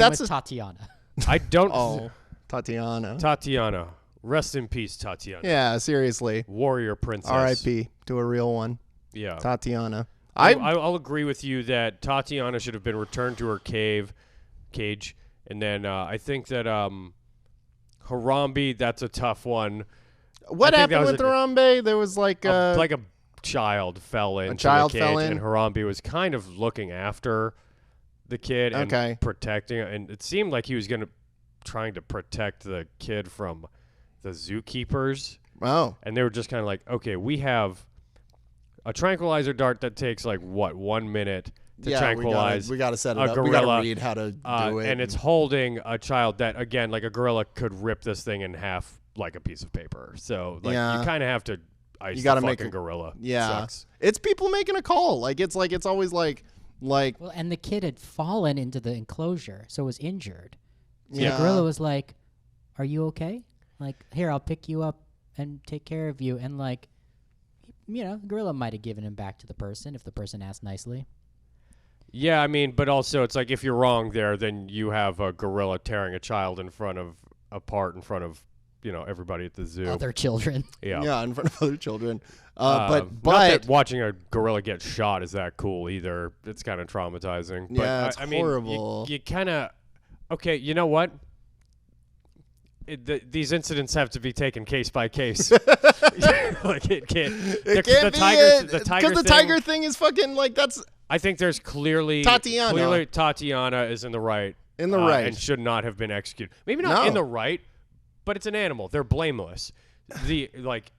was Tatiana. I don't. Oh, Tatiana. Tatiana, rest in peace, Tatiana. Yeah, seriously. Warrior princess. R.I.P. to a real one. Yeah, Tatiana. I'll agree with you that Tatiana should have been returned to her cage. And then I think that Harambe, that's a tough one. What happened with Harambe? There was like a child fell into the cage, and Harambe was kind of looking after the kid and protecting it. And it seemed like he was trying to protect the kid from the zookeepers. Oh. And they were just kind of like, okay, we have a tranquilizer dart that takes like, 1 minute to tranquilize. We gotta set it up. Gorilla, we gotta read how to do it. And it's holding a child that, again, like a gorilla could rip this thing in half like a piece of paper. So like you kind of have to ice the fucking gorilla. Yeah. Sucks. It's people making a call. Like it's always like, Like, Well, and the kid had fallen into the enclosure, so was injured. So Yeah. the gorilla was like, "Are you okay? Like, here, I'll pick you up and take care of you." And like, the gorilla might have given him back to the person if the person asked nicely. Yeah, I mean, but also it's like if you're wrong there, then you have a gorilla tearing a child apart in front of everybody at the zoo. Other children. Yeah. in front of other children. Not But that watching a gorilla get shot is that cool either. It's kind of traumatizing. But Yeah, it's I mean, horrible. you kind of okay. You know what? These incidents have to be taken case by case. Like it can't. it can't be because the tiger thing is fucking like that's. I think there's clearly Tatiana is in the right. And should not have been executed. Maybe not in the right, but it's an animal. They're blameless.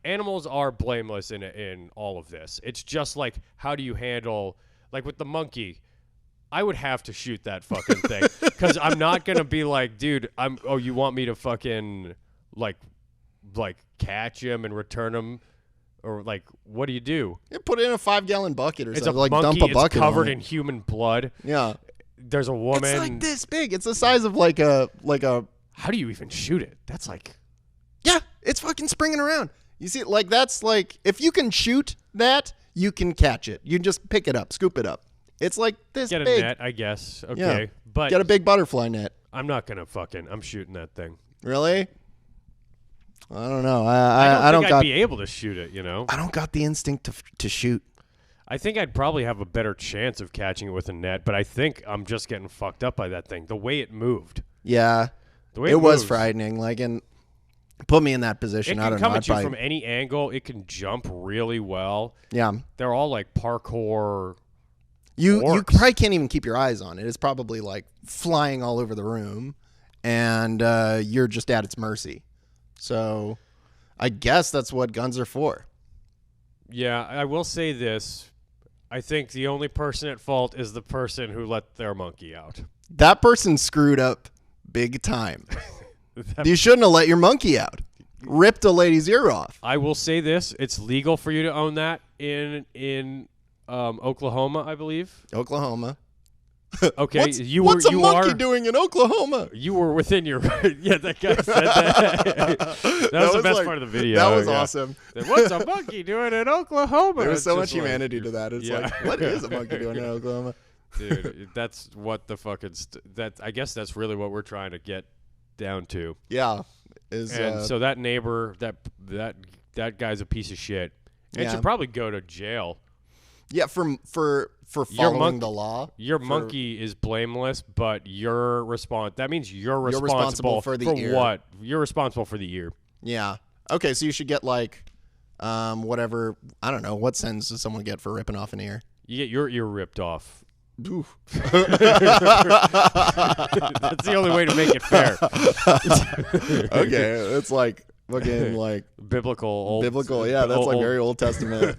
Animals are blameless in all of this. It's just like, how do you handle, like with the monkey, I would have to shoot that fucking thing because I'm not gonna be like, dude, you want me to fucking like catch him and return him, or like, what do you do? You put it in a 5-gallon bucket or It's something. a Like monkey. dump a bucket. It's covered on in it. human blood. Yeah. There's a woman. It's like this big. It's the size of like a. How do you even shoot it? That's like. Yeah, it's fucking springing around. You see, like that's like if you can shoot that, you can catch it. You just pick it up, scoop it up. It's like this Get a big. net, I guess. Okay, Yeah. but Get a big butterfly net. I'm not gonna I'm shooting that thing. Really? I don't know. I don't think I'd got. be able to shoot it. I don't got the instinct to shoot. I think I'd probably have a better chance of catching it with a net, but I think I'm just getting fucked up by that thing. The way it moved. Yeah. The way it was moves. frightening. Like, and put me in that position. It I can don't come know. at you from any angle. It can jump really well. Yeah. They're all like parkour. You orcs. probably can't even keep your eyes on it. It's probably like flying all over the room, and you're just at its mercy. So, I guess that's what guns are for. Yeah, I will say this. I think the only person at fault is the person who let their monkey out. That person screwed up big time. You shouldn't have let your monkey out. Ripped a lady's ear off. I will say this: it's legal for you to own that in Oklahoma, I believe. Oklahoma. Okay, what's a monkey doing in Oklahoma? You were within your yeah. That guy said that. that was the best part of the video. That was awesome. What's a monkey doing in Oklahoma? There was It's so just much humanity to that. It's like, what is a monkey doing in Oklahoma? Dude, that's what the fucking that. I guess that's really what we're trying to get down to. Yeah. So that neighbor, that guy's a piece of shit, and should probably go to jail. Yeah, for following the law. Your monkey is blameless, but that means you're responsible for the ear. what? You're responsible for the ear. Yeah. Okay, so you should get like whatever, I don't know, what sentence does someone get for ripping off an ear? You get your ear ripped off. Oof. That's the only way to make it fair. Okay, it's like fucking like biblical. Yeah, that's like very Old Testament.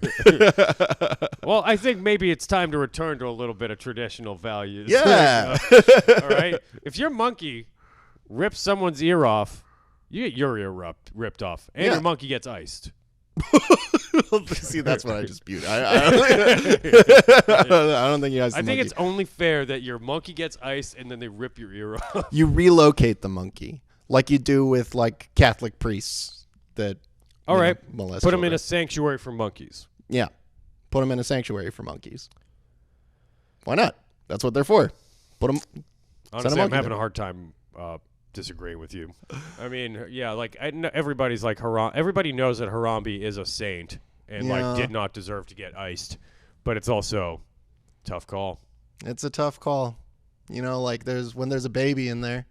Well, I think maybe it's time to return to a little bit of traditional values. Yeah. All right. If your monkey rips someone's ear off, you get your ear ripped off, and your monkey gets iced. See, that's what I dispute. I don't think you guys. I think it's only fair that your monkey gets iced and then they rip your ear off. You relocate the monkey like you do with like Catholic priests that. All right, molest put them children. in a sanctuary for monkeys. Yeah, put them in a sanctuary for monkeys. Why not? That's what they're for. Put them. Honestly, I'm having a hard time disagreeing with you. I mean, yeah, like everybody's like everybody knows that Harambe is a saint and like did not deserve to get iced, but it's also a tough call. It's a tough call. You know, like when there's a baby in there.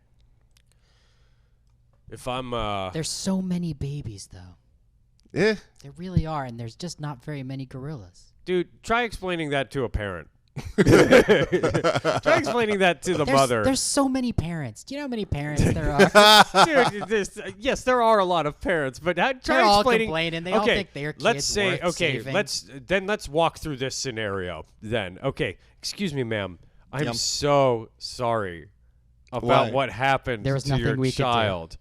If I'm There's so many babies though. Yeah. There really are, and there's just not very many gorillas. Dude, try explaining that to a parent. Try explaining that to the mother. There's so many parents. Do you know how many parents there are? Dude, yes, there are a lot of parents, but try They're all explaining. complaining. They all think their kids let's say worth saving. let's walk through this scenario. Then, okay, excuse me, ma'am. I'm so sorry about what happened there was to your nothing child.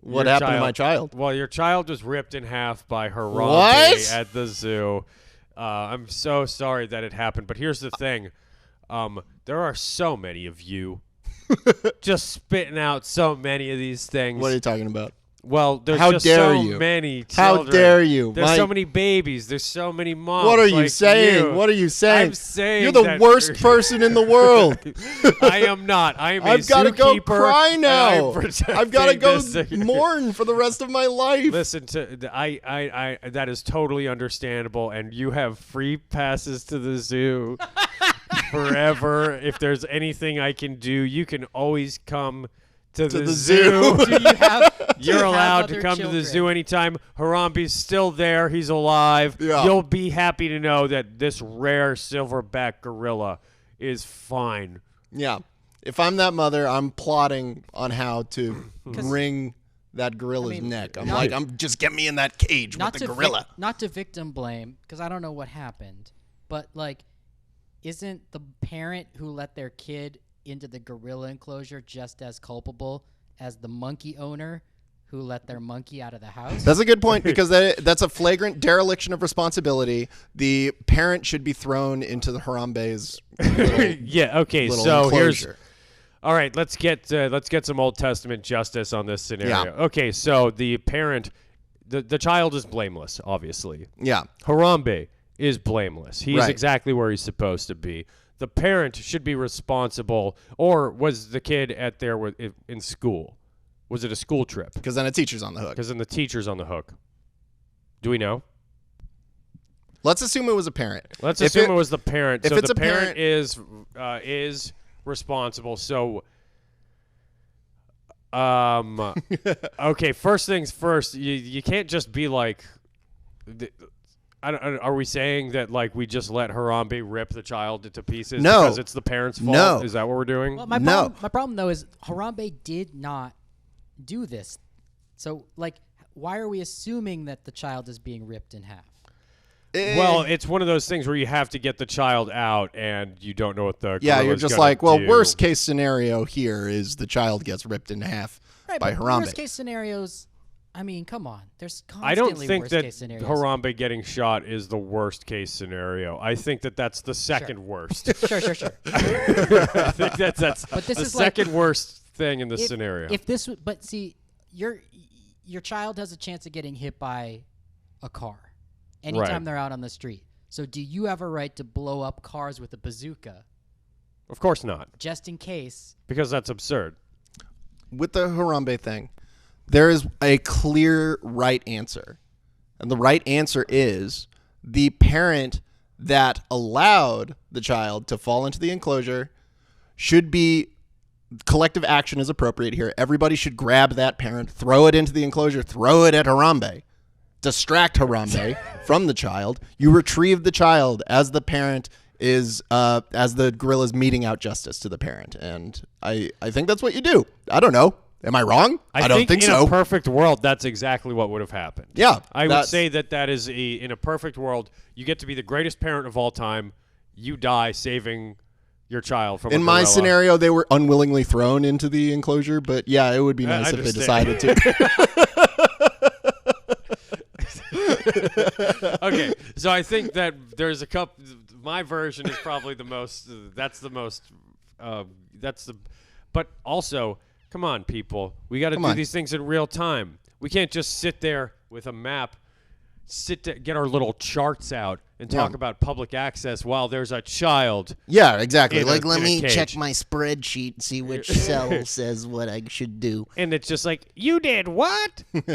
What happened to my child? Well, your child was ripped in half by Harambe What? at the zoo. I'm so sorry that it happened, but here's the thing. There are so many of you just spitting out so many of these things. What are you talking about? Well, there's How just dare so you? many How children. dare you? There's so many babies. There's so many moms. What are you like saying? you. What are you saying? I'm saying you're the that worst person in the world. I am not. I am a I've got to go zookeeper, cry and now. I'm I've got to go protecting this. mourn for the rest of my life. Listen to I that is totally understandable, and you have free passes to the zoo forever. If there's anything I can do, you can always come to the zoo. Do you have? You're allowed to other come to children? the zoo anytime. Harambe's still there. He's alive. Yeah. You'll be happy to know that this rare silverback gorilla is fine. Yeah. If I'm that mother, I'm plotting on how to wring that gorilla's neck. I'm like, just get me in that cage with the gorilla. Not to victim blame, because I don't know what happened, but like, isn't the parent who let their kid into the gorilla enclosure just as culpable as the monkey owner who let their monkey out of the house? That's a good point, because that's a flagrant dereliction of responsibility. The parent should be thrown into the Harambe's yeah. Okay. little So enclosure. here's. All right. Let's get some Old Testament justice on this scenario. Yeah. Okay. So the parent, the child is blameless, obviously. Yeah. Harambe is blameless. He is Right. exactly where he's supposed to be. The parent should be responsible. Or was the kid in school? Was it a school trip? Because then a teacher's on the hook. Because then the teacher's on the hook. Do we know? Let's assume it was a parent. Let's assume it was the parent. If So it's the a parent parent- is responsible. So, okay. First things first. You can't just be like. Are we saying that like we just let Harambe rip the child into pieces No. because it's the parent's fault? No. Is that what we're doing? Well, No. my problem though is Harambe did not do this. So like, why are we assuming that the child is being ripped in half? Well, it's one of those things where you have to get the child out, and you don't know what the Yeah, you're gorilla's just gonna like, well, do. worst case scenario here is the child gets ripped in half Right, by but Harambe. worst case scenarios. I mean, come on. There's constantly I don't think worst that case scenarios. Harambe getting shot is the worst case scenario. I think that that's the second worst. Sure. I think that's But this the is second worst thing in the scenario. If this, but see, your child has a chance of getting hit by a car anytime Right. they're out on the street. So do you have a right to blow up cars with a bazooka Of course not, just in case? because that's absurd. With the Harambe thing, there is a clear right answer. And the right answer is the parent that allowed the child to fall into the enclosure should be collective action is appropriate here. Everybody should grab that parent, throw it into the enclosure, throw it at Harambe, distract Harambe from the child. You retrieve the child as the parent is as the gorilla's meting out justice to the parent. And I think that's what you do. I don't know. Am I wrong? I don't think in so. a perfect world, that's exactly what would have happened. Yeah, I would that's- say that is in a perfect world, you get to be the greatest parent of all time. You die saving your child from a In my gorilla. scenario, they were unwillingly thrown into the enclosure, but yeah, it would be I nice if they understand. decided to. Okay, so I think that there's a couple. My version is probably the most. That's the most. That's the. But also, come on, people. We got to do on. these things in real time. We can't just sit there with a map, get our little charts out, and talk Yeah. about public access while there's a child. Yeah, exactly. In Like, a- let in a me cage. check my spreadsheet and see which cell says what I should do. And it's just like, you did what? Like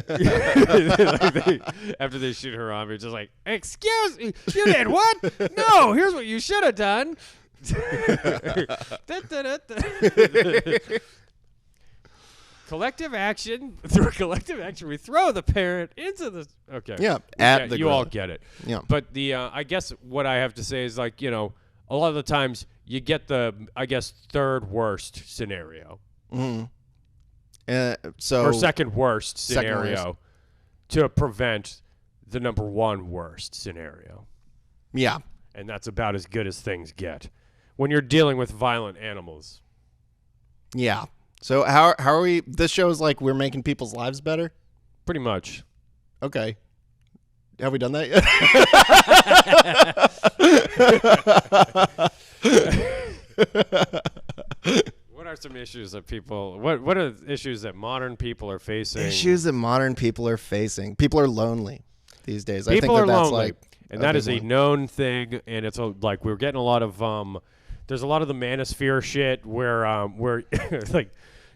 after they shoot Harambe, it's just like, excuse me, you did what? No, here's what you should have done. Collective action. Through collective action, we throw the parent into the. Okay. Yeah, We at get- the you all gorilla. get it. Yeah. But the I guess what I have to say is like, you know, a lot of the times you get the third worst scenario. So Or second worst Second scenario worst. to prevent the number one worst scenario. Yeah. And that's about as good as things get when you're dealing with violent animals. Yeah. So how are we? This show is like we're making people's lives better. Pretty much. Okay. Have we done that yet? What are some issues that people? What are issues that modern people are facing? Issues that modern people are facing. People are lonely these days. I think People are that's lonely, like, and that is a known thing. And it's like we're getting a lot of there's a lot of the manosphere shit where like,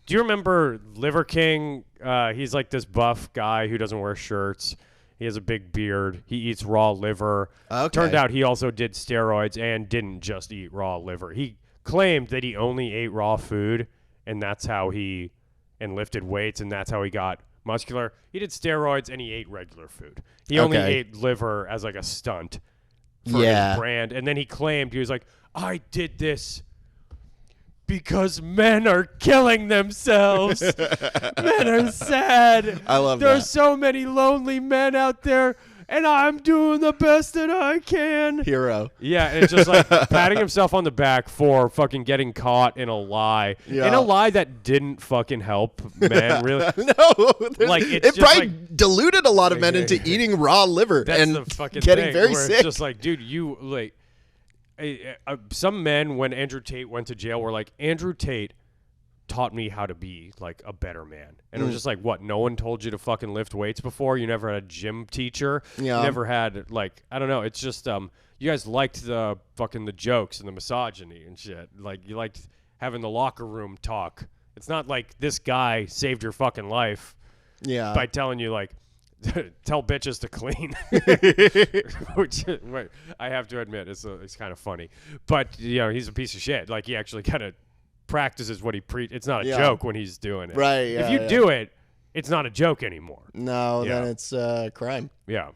do you remember Liver King? He's like this buff guy who doesn't wear shirts. He has a big beard. He eats raw liver. Okay. Turned out he also did steroids and didn't just eat raw liver. He claimed that he only ate raw food, and that's how he lifted weights, and that's how he got muscular. He did steroids and he ate regular food. He only ate liver as like a stunt for his brand, and then he claimed he was like, I did this because men are killing themselves. Men are sad. I love that. There's so many lonely men out there, and I'm doing the best that I can. Hero. Yeah, and it's just like patting himself on the back for fucking getting caught in a lie. Yeah. In a lie that didn't fucking help men, really. No. Like, it it's just probably like, deluded a lot of men into eating raw liver that's and the fucking getting thing, very where sick. It's just like, dude, you like some men when Andrew Tate went to jail were like, Andrew Tate taught me how to be like a better man. And it was just like, what, no one told you to fucking lift weights before? You never had a gym teacher? Yeah. You never had like, I don't know, it's just you guys liked the fucking the jokes and the misogyny and shit. Like, you liked having the locker room talk. It's not like this guy saved your fucking life by telling you like, tell bitches to clean. Which I have to admit it's kind of funny. But you know, he's a piece of shit. Like, he actually kind of practices what he it's not a joke when he's doing it. Right, if you do it, it's not a joke anymore. No, then it's crime. Yeah.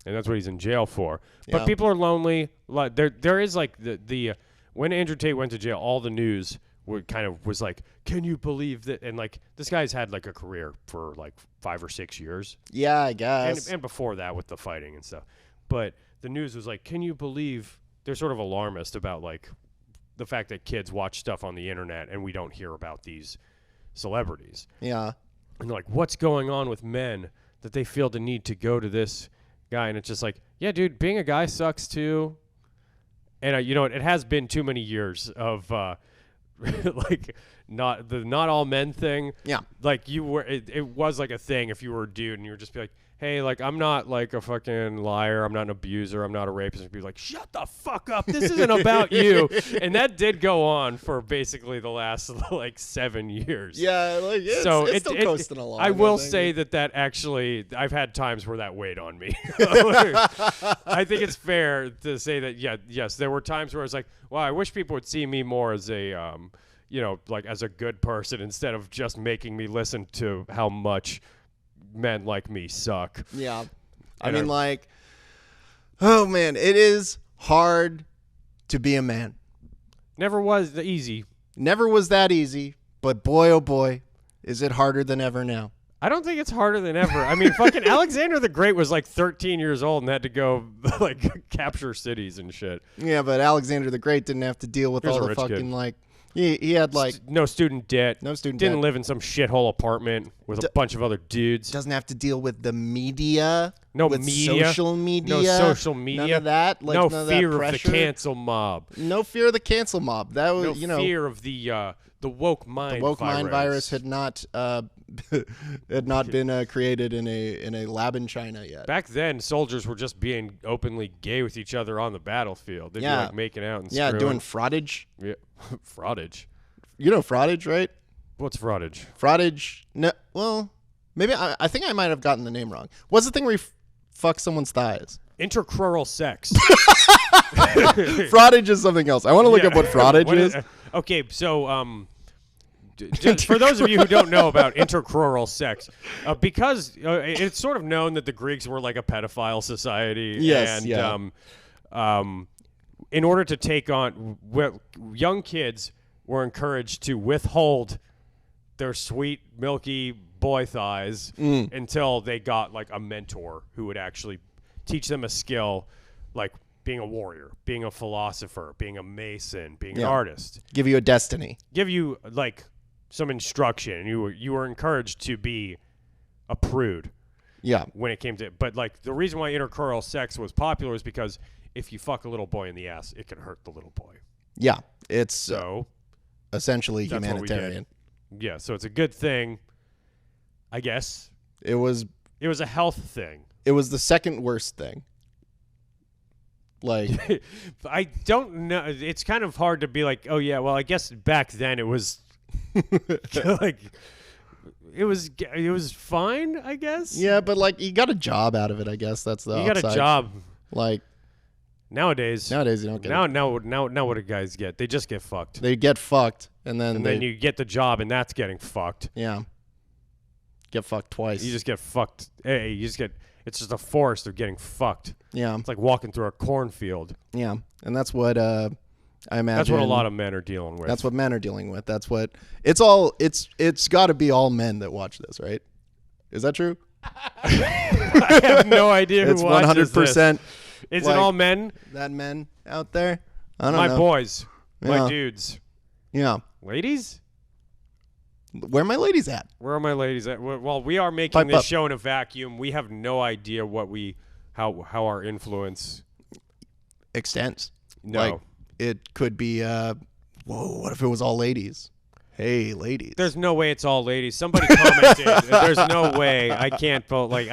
And that's what he's in jail for. But Yeah. people are lonely. Like, there is like the when Andrew Tate went to jail, all the news was like, can you believe that? And like, this guy's had like a career for like 5 or 6 years. Yeah, I guess. And before that with the fighting and stuff. But the news was like, can you believe? They're sort of alarmist about like the fact that kids watch stuff on the internet and we don't hear about these celebrities. Yeah. And they're like, what's going on with men that they feel the need to go to this guy? And it's just like, yeah, dude, being a guy sucks too. And you know, it has been too many years of like not all men thing. Yeah. Like it was like a thing if you were a dude and you were just be like, hey, like, I'm not like a fucking liar. I'm not an abuser. I'm not a rapist. And be like, shut the fuck up. This isn't about you. And that did go on for basically the last like 7 years. Yeah, like it's still coasting along. I will say that actually, I've had times where that weighed on me. I think it's fair to say that, yes, there were times where I was like, well, I wish people would see me more as a, you know, like as a good person instead of just making me listen to how much men like me suck. Yeah. I mean, like, oh man, it is hard to be a man. Never was easy. Never was that easy, but boy, oh boy, is it harder than ever now. I don't think it's harder than ever. I mean, fucking Alexander the Great was like 13 years old and had to go like capture cities and shit. Yeah, but Alexander the Great didn't have to deal with all the fucking kid. like he had like no student debt. Didn't live in some shithole apartment with a bunch of other dudes. Doesn't have to deal with the media. No with media. Social media. No social media. None of that. Like, no none of fear that of the pressure. cancel mob. No fear of the cancel mob. That was, No you know, fear of the woke mind. The woke mind virus had not been created in a lab in China yet. Back then, soldiers were just being openly gay with each other on the battlefield. They'd be like making out and screwing. doing fraudage. Yeah, fraudage. You know fraudage, right? What's fraudage? Fraudage. No, well, maybe I think I might have gotten the name wrong. What's the thing where you fuck someone's thighs? Intercrural sex. Fraudage is something else. I want to look up what fraudage is. Okay, so just for those of you who don't know about intercrural sex, because it's sort of known that the Greeks were like a pedophile society. Yes, and in order to take on young kids were encouraged to withhold their sweet, milky boy thighs until they got like a mentor who would actually teach them a skill, like being a warrior, being a philosopher, being a mason, being an artist. Give you a destiny. Give you like some instruction. You were encouraged to be a prude. Yeah. When it came to, but like the reason why intercrural sex was popular is because if you fuck a little boy in the ass, it can hurt the little boy. Yeah, it's So essentially that's what we did. humanitarian. Yeah, so it's a good thing, I guess. It was a health thing. It was the second worst thing. Like, I don't know. It's kind of hard to be like, oh yeah, well, I guess back then it was like it was fine, I guess. yeah, but like you got a job out of it. I guess that's the You got a upside. job. Like nowadays you don't get it. now what do guys get? They just get fucked. They get fucked, and then You get the job, and that's getting fucked. yeah, get fucked twice. You just get fucked. Hey, you just get. It's just a forest of getting fucked. Yeah, It's like walking through a cornfield. yeah, and that's what I imagine. That's what a lot of men are dealing with. That's what men are dealing with. That's what it's all. It's got to be all men that watch this, right? Is that true? I have no idea who It's watches 100%. Is like, it all men? That men out there? I don't My know. boys, my Yeah. dudes, Yeah. ladies. Where are my ladies at? Where are my ladies at? Well, we are making Pipe this up. show in a vacuum. We have no idea how our influence Extends. No. Like, it could be, whoa, what if it was all ladies? Hey, ladies. There's no way it's all ladies. Somebody commented. There's no way. I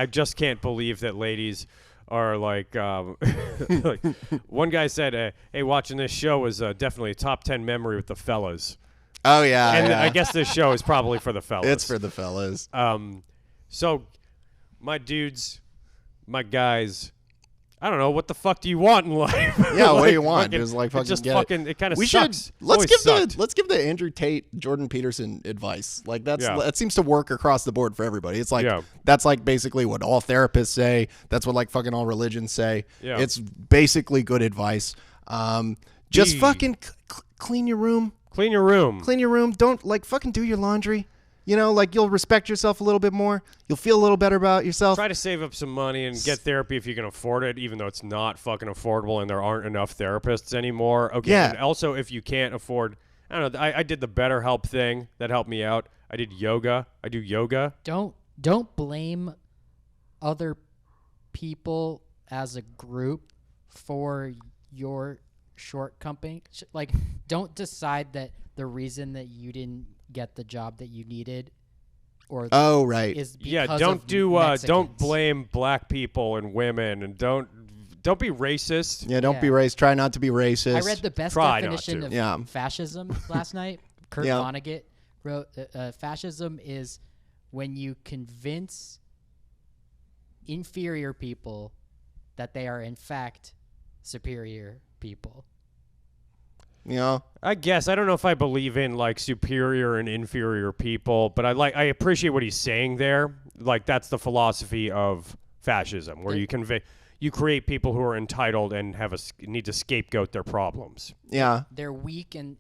just can't believe that ladies are like, like one guy said, hey, watching this show was definitely a top 10 memory with the fellas. Oh, yeah. And yeah. I guess this show is probably for the fellas. It's for the fellas. So my dudes, my guys, I don't know, what the fuck do you want in life? Yeah, what do Like, you want? fucking- Just like it fucking just get fucking it kind of We sucks. should let's Always give sucked. the Andrew Tate, Jordan Peterson advice. Like Yeah. that seems to work across the board for everybody. It's like Yeah. that's like basically what all therapists say. That's what like fucking all religions say. Yeah. It's basically good advice. Just Be- fucking clean your room. Clean your room. Clean your room. Don't like fucking do your laundry. You know, like you'll respect yourself a little bit more. You'll feel a little better about yourself. Try to save up some money and get therapy if you can afford it, even though it's not fucking affordable and there aren't enough therapists anymore. Okay. Yeah. And also, if you can't afford, I don't know. I did the BetterHelp thing that helped me out. I did yoga. I do yoga. Don't blame other people as a group for your shortcomings. Like, don't decide that the reason that you didn't get the job that you needed, or Oh, right. is because Yeah. of Don't Mexicans. blame black people and women, and don't be racist. Yeah, don't be racist. Try not to be racist. I read the best Try not definition to. of Yeah. fascism last night. Kurt Yeah. Vonnegut wrote, fascism is when you convince inferior people that they are in fact superior people. You know? I guess I don't know if I believe in like superior and inferior people, but I appreciate what he's saying there. Like that's the philosophy of fascism, where you create people who are entitled and need to scapegoat their problems. Yeah. They're weak and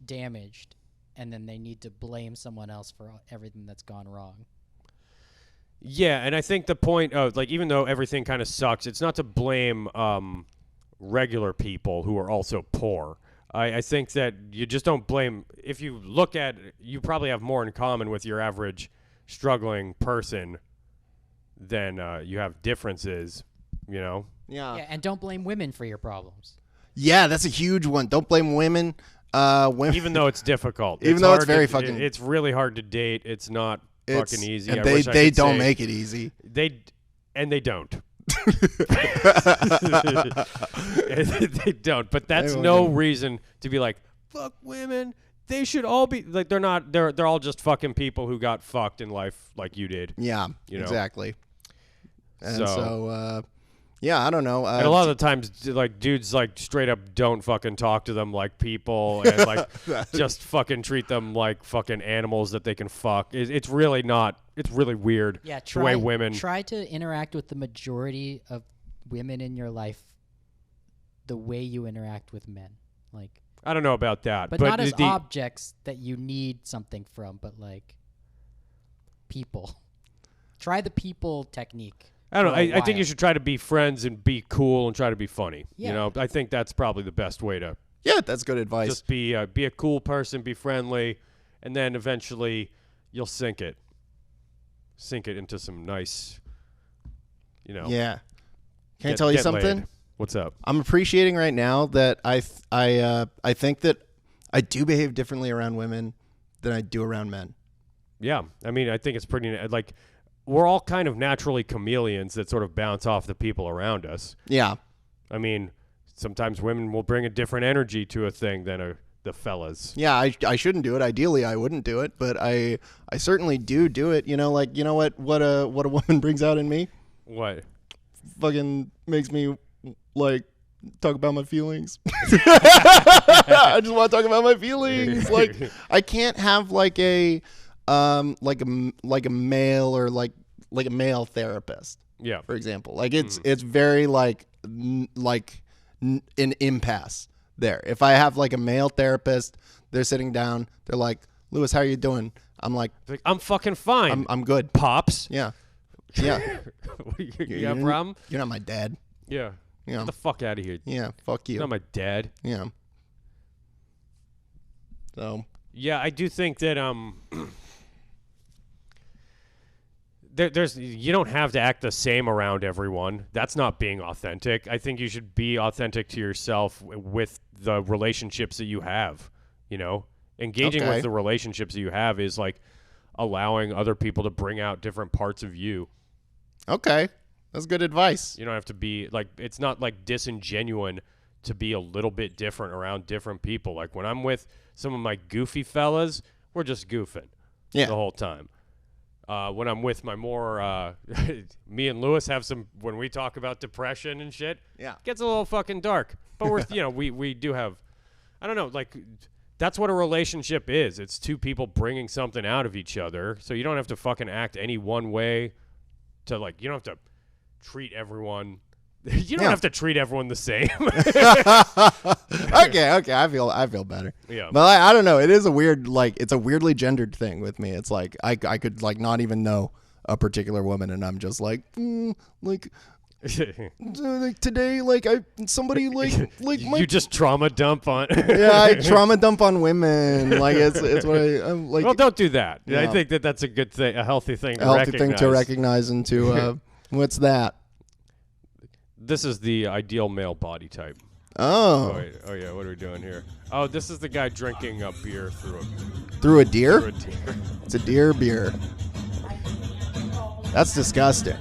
damaged, and then they need to blame someone else for everything that's gone wrong. Yeah, and I think the point of like even though everything kind of sucks, it's not to blame regular people who are also poor. I think that you just don't blame. If you look at, you probably have more in common with your average struggling person than you have differences, you know? Yeah, and don't blame women for your problems. Yeah, that's a huge one. Don't blame women. Women. Even though it's difficult. Even though it's hard very to- fucking- It's really hard to date. It's not fucking easy. And I they wish I they could don't say- make it easy. They don't. They don't. But that's They no wouldn't. reason to be like, fuck women. They should all be like they're not. They're all just fucking people who got fucked in life like you did. Yeah, You know? exactly. And So- so, yeah, I don't know. And a lot of the times, like dudes, like straight up don't fucking talk to them like people, and like just fucking treat them like fucking animals that they can fuck. It's really not. It's really weird. Yeah, the way women. try to interact with the majority of women in your life the way you interact with men. Like, I don't know about that, but not as the- objects that you need something from, but like people. Try the people technique. I don't know. for a I think you while. should try to be friends and be cool and try to be funny. Yeah. You know, I think that's probably the best way to yeah, that's good advice. just be a cool person, be friendly, and then eventually you'll sink it into some nice, you know. Yeah. Can I Get- tell you get something? laid. What's up? I'm appreciating right now that I think that I do behave differently around women than I do around men. Yeah, I mean, I think it's pretty like we're all kind of naturally chameleons that sort of bounce off the people around us. Yeah. I mean, sometimes women will bring a different energy to a thing than the fellas. Yeah, I shouldn't do it. Ideally, I wouldn't do it, but I certainly do it. You know, like, you know what a woman brings out in me? What? Fucking makes me like talk about my feelings. I just want to talk about my feelings. Like, I can't have like a male or like a male therapist. Yeah. For example, like it's very like an impasse there. If I have like a male therapist, they're sitting down, they're like, Lewis, how are you doing? I'm like, I'm fucking fine. I'm good. Pops. Yeah. Yeah. You have a problem? You're not my dad. Yeah. Yeah. Get the fuck out of here. Yeah. Fuck you. You're not my dad. Yeah. So. Yeah, I do think that there's you don't have to act the same around everyone. That's not being authentic. I think you should be authentic to yourself with the relationships that you have, you know? Engaging with the relationships that you have is like allowing other people to bring out different parts of you. Okay. That's good advice. You don't have to be like, it's not like disingenuine to be a little bit different around different people. Like when I'm with some of my goofy fellas, we're just goofing the whole time. When I'm with my more, me and Lewis have some, when we talk about depression and shit, it gets a little fucking dark. But we're, you know, we do have, I don't know, like, that's what a relationship is. It's two people bringing something out of each other. So you don't have to fucking act any one way to, like, you don't have to treat everyone. You don't have to treat everyone the same. Okay. I feel better. Yeah. But I don't know. It is a weird, like, it's a weirdly gendered thing with me. It's like I could like not even know a particular woman, and I'm just like today, like somebody like you just trauma dump on. I trauma dump on women. Like it's what I'm like. Well, don't do that. Yeah. I think that's a good thing, a healthy thing. Thing to recognize and to what's that? This is the ideal male body type. Oh. Oh yeah, what are we doing here? Oh, this is the guy drinking a beer through a deer? Through a deer. It's a deer beer. That's disgusting.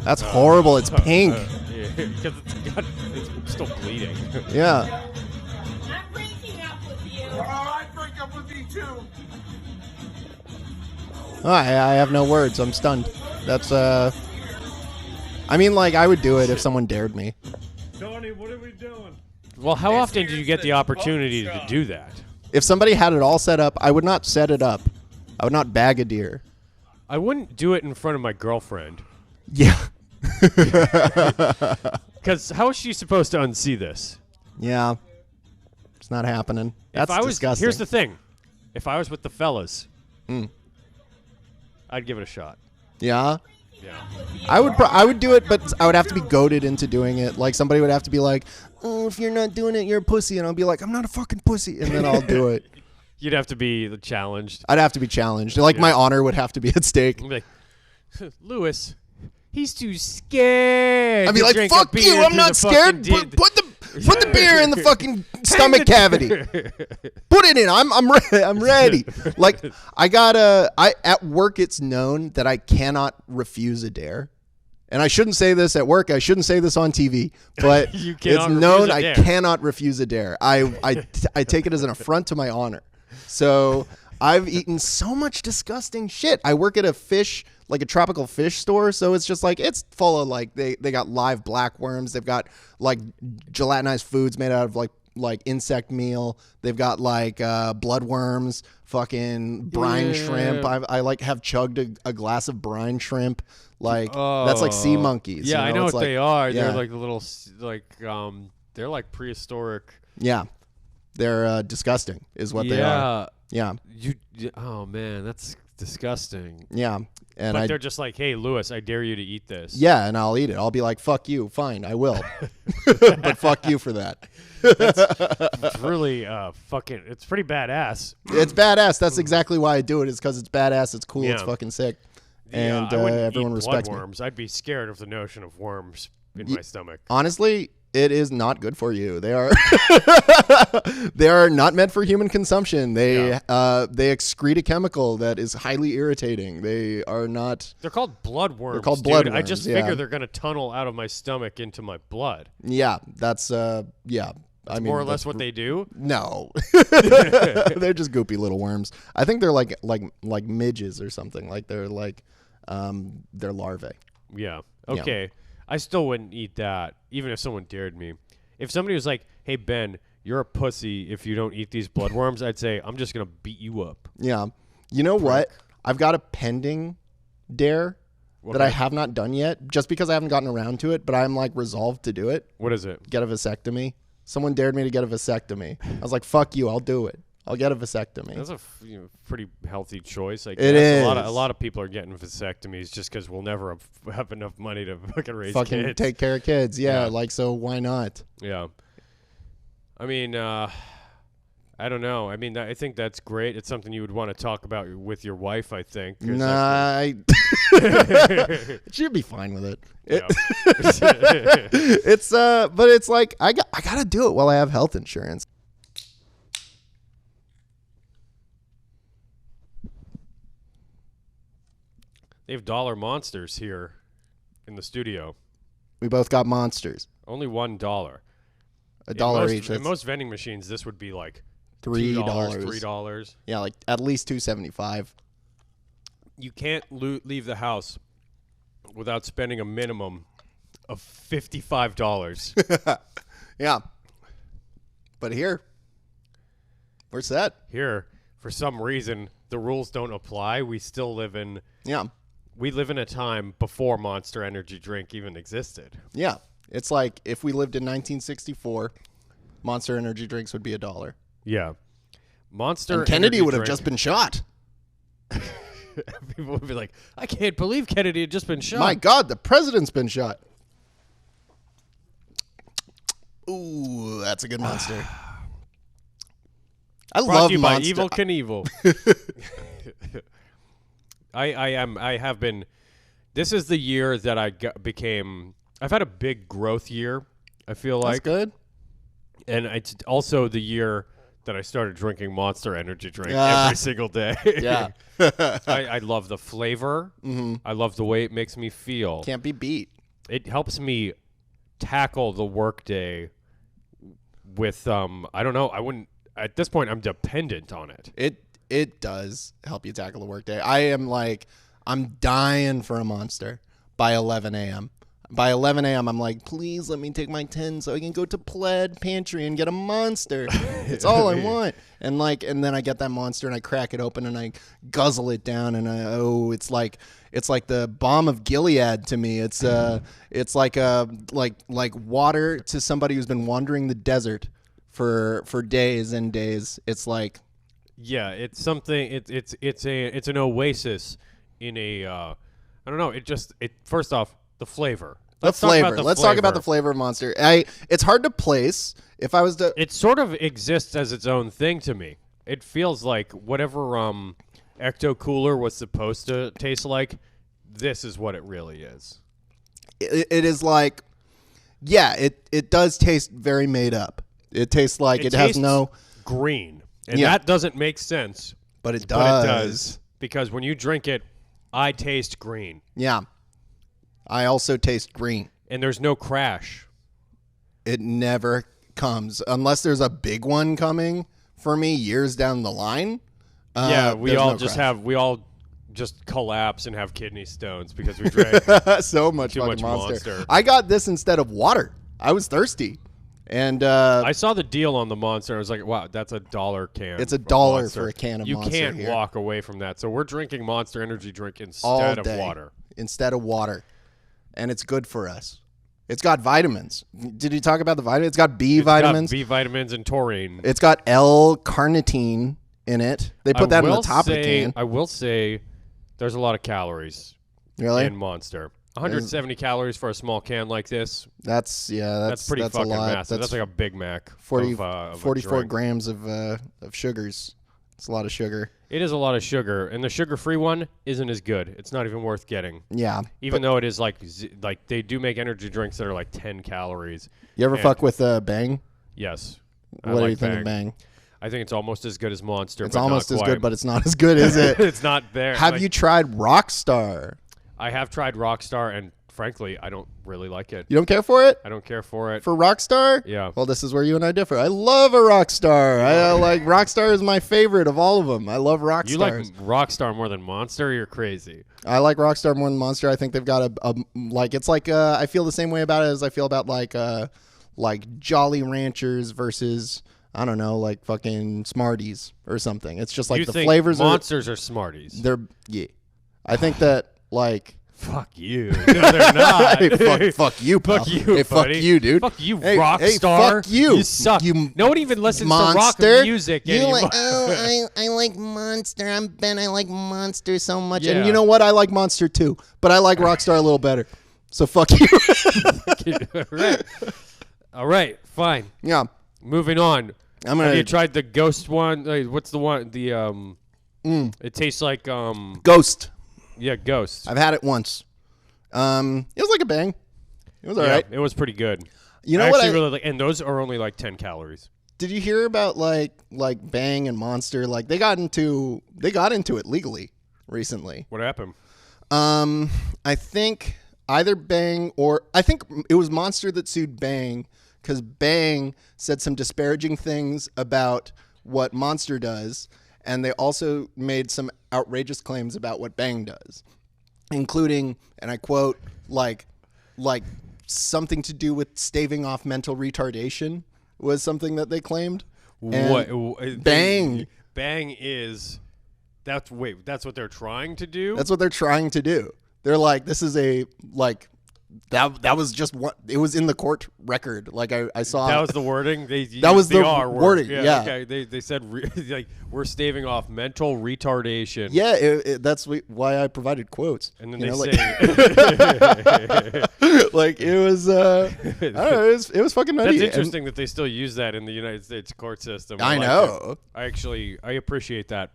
That's horrible. It's pink. Yeah, because it's still bleeding. Yeah. I'm breaking up with you. Oh, I break up with you too. Oh, I have no words. I'm stunned. That's I mean, like, I would do it if someone dared me. Tony, what are we doing? Well, how often do you get the opportunity to do that? If somebody had it all set up, I would not set it up. I would not bag a deer. I wouldn't do it in front of my girlfriend. Yeah. Because how is she supposed to unsee this? Yeah. It's not happening. That's disgusting. Here's the thing. If I was with the fellas, I'd give it a shot. Yeah? Yeah. I would do it, but I would have to be goaded into doing it. Like, somebody would have to be like, oh, if you're not doing it, you're a pussy. And I'll be like, I'm not a fucking pussy. And then I'll do it. You'd have to be challenged. I'd have to be challenged. Like, my honor would have to be at stake. I'd be like, Lewis, he's too scared. I'd be like, fuck you, I'm not scared. Put the beer in the fucking stomach cavity. Put it in. I'm ready. Like, at work it's known that I cannot refuse a dare. And I shouldn't say this at work. I shouldn't say this on TV. But it's known I cannot refuse a dare. I take it as an affront to my honor. So I've eaten so much disgusting shit. I work at a tropical fish store, so it's just like, it's full of like, they got live black worms. They've got like gelatinized foods made out of like insect meal. They've got like blood worms, fucking brine shrimp. I like have chugged a glass of brine shrimp. Like, that's like sea monkeys. Yeah, you know? I know it's what like, they are. Yeah. They're like the little they're like prehistoric. Yeah. They're disgusting is what they are. Yeah. Oh man, that's disgusting. Yeah. But they're just like, hey, Lewis, I dare you to eat this. Yeah, and I'll eat it. I'll be like, fuck you. Fine, I will. But fuck you for that. It's really it's pretty badass. It's badass. That's exactly why I do it, is because it's badass. It's cool. Yeah. It's fucking sick. and I wouldn't everyone eat respects me. bloodworms. I'd be scared of the notion of worms in my stomach. Honestly, it is not good for you. They are they are not meant for human consumption. They excrete a chemical that is highly irritating. They are not. They're called bloodworms. They're called dude. bloodworms. I just figure they're going to tunnel out of my stomach into my blood. Yeah, that's That's more or less what they do? No. They're just goopy little worms. I think they're like midges or something. Like they're larvae. Yeah. Okay. Yeah. I still wouldn't eat that, even if someone dared me. If somebody was like, hey, Ben, you're a pussy if you don't eat these bloodworms, I'd say, I'm just going to beat you up. Yeah. You know what? I've got a pending dare that I have not done yet, just because I haven't gotten around to it, but I'm like resolved to do it. What is it? Get a vasectomy. Someone dared me to get a vasectomy. I was like, fuck you, I'll do it. I'll get a vasectomy. That's a pretty healthy choice, I guess. It is. A lot of people are getting vasectomies just because we'll never have enough money to raise kids. Take care of kids. Yeah, like, so why not? Yeah. I mean, I don't know. I mean, I think that's great. It's something you would want to talk about with your wife, I think. Nah, she'd be fine with it. But it's like, I gotta do it while I have health insurance. They have dollar monsters here in the studio. We both got monsters. Only $1. $1 each. In most vending machines, this would be like $3. $3. Yeah, like at least $2.75. You can't leave the house without spending a minimum of $55. Yeah. But here, we're set. Here, for some reason, the rules don't apply. We still live in... Yeah. We live in a time before Monster Energy drink even existed. Yeah. It's like if we lived in 1964, Monster Energy drinks would be $1. Yeah. Monster and Kennedy Energy would have drink. just been shot. People would be like, I can't believe Kennedy had just been shot. My God, the president's been shot. Ooh, that's a good monster. I Brought love to you Monster. by Evil Knievel. I have been. This is the year that I became. I've had a big growth year. I feel like that's good. And it's also the year that I started drinking Monster Energy drink every single day. Yeah. I love the flavor. Mm-hmm. I love the way it makes me feel. Can't be beat. It helps me tackle the workday with I don't know. I wouldn't. At this point, I'm dependent on it. It does help you tackle the workday. I'm dying for a monster by 11 a.m. By 11 a.m., I'm like, please let me take my 10 so I can go to Pled Pantry and get a monster. It's all I want. And then I get that monster and I crack it open and I guzzle it down and it's like the balm of Gilead to me. It's like water to somebody who's been wandering the desert for days and days. It's like, yeah, it's something. It's an oasis in a. I don't know. First off, the flavor. Let's talk about the flavor of Monster. It's hard to place. If I was to, it sort of exists as its own thing to me. It feels like whatever Ecto Cooler was supposed to taste like. This is what it really is. It is like, yeah. It does taste very made up. It tastes like it has no green. And that doesn't make sense. But it does. But it does. Because when you drink it, I taste green. Yeah. I also taste green. And there's no crash. It never comes. Unless there's a big one coming for me years down the line. Yeah, we all just collapse and have kidney stones because we drank so much too much Monster. I got this instead of water. I was thirsty. And I saw the deal on the Monster. I was like, wow, that's $1 can. It's $1 for a can of Monster. You can't walk away from that. So we're drinking Monster Energy drink instead of water. Instead of water. And it's good for us. It's got vitamins. Did you talk about the vitamins? It's got B vitamins. Got B vitamins and taurine. It's got L-carnitine in it. They put that in the top of the can. I will say there's a lot of calories in Monster. 170 calories for a small can like this. That's pretty fucking a lot. massive. That's like a Big Mac. 44 grams of sugars It's a lot of sugar. It is a lot of sugar, and the sugar-free one isn't as good. It's not even worth getting. Yeah. Even though it is like they do make energy drinks that are like 10 calories. You ever fuck with Bang? Yes. What do you think of Bang? I think it's almost as good as Monster. It's but almost not as quite. good, but it's not as good, is it? It's not there. Have you tried Rockstar? I have tried Rockstar, and frankly, I don't really like it. You don't care for it? I don't care for it. For Rockstar? Yeah. Well, this is where you and I differ. I love a Rockstar. I like Rockstar is my favorite of all of them. I love Rockstars. You like Rockstar more than Monster? You're crazy. I like Rockstar more than Monster. I think they've got a like it's like I feel the same way about it as I feel about like Jolly Ranchers versus I don't know, like fucking Smarties or something. It's just like you the think flavors Monsters are Smarties. They're I think that like fuck you. No, they're not. Hey, fuck you, pal. Fuck you, hey, fuck buddy. you, dude. Fuck you, hey, Rockstar. Hey, fuck you. You suck. You no one even listens monster. to rock music you anymore. Like, I like Monster. I'm Ben. I like Monster so much. Yeah. And you know what? I like Monster too. But I like Rockstar a little better. So fuck you. All right. Fine. Yeah. Moving on. Have you tried the Ghost one? What's the one? The It tastes like Ghost. Yeah, Ghost. I've had it once. It was like a Bang. It was all right. It was pretty good. You know I what? Actually really like, and those are only like 10 calories. Did you hear about like Bang and Monster? Like they got into it legally recently. What happened? I think either Bang or I think it was Monster that sued Bang because Bang said some disparaging things about what Monster does, and they also made some outrageous claims about what Bang does, including, and I quote, like something to do with staving off mental retardation was something that they claimed. And Bang is that's what they're trying to do? That's what they're trying to do. They're like, this is a that was just what it was in the court record. Like I saw that was the wording. That was the wording. Yeah. Okay. They said like we're staving off mental retardation. Yeah. That's why I provided quotes. And then say like it was. I don't know. It was fucking nutty. That's interesting that they still use that in the United States court system. I know. I appreciate that.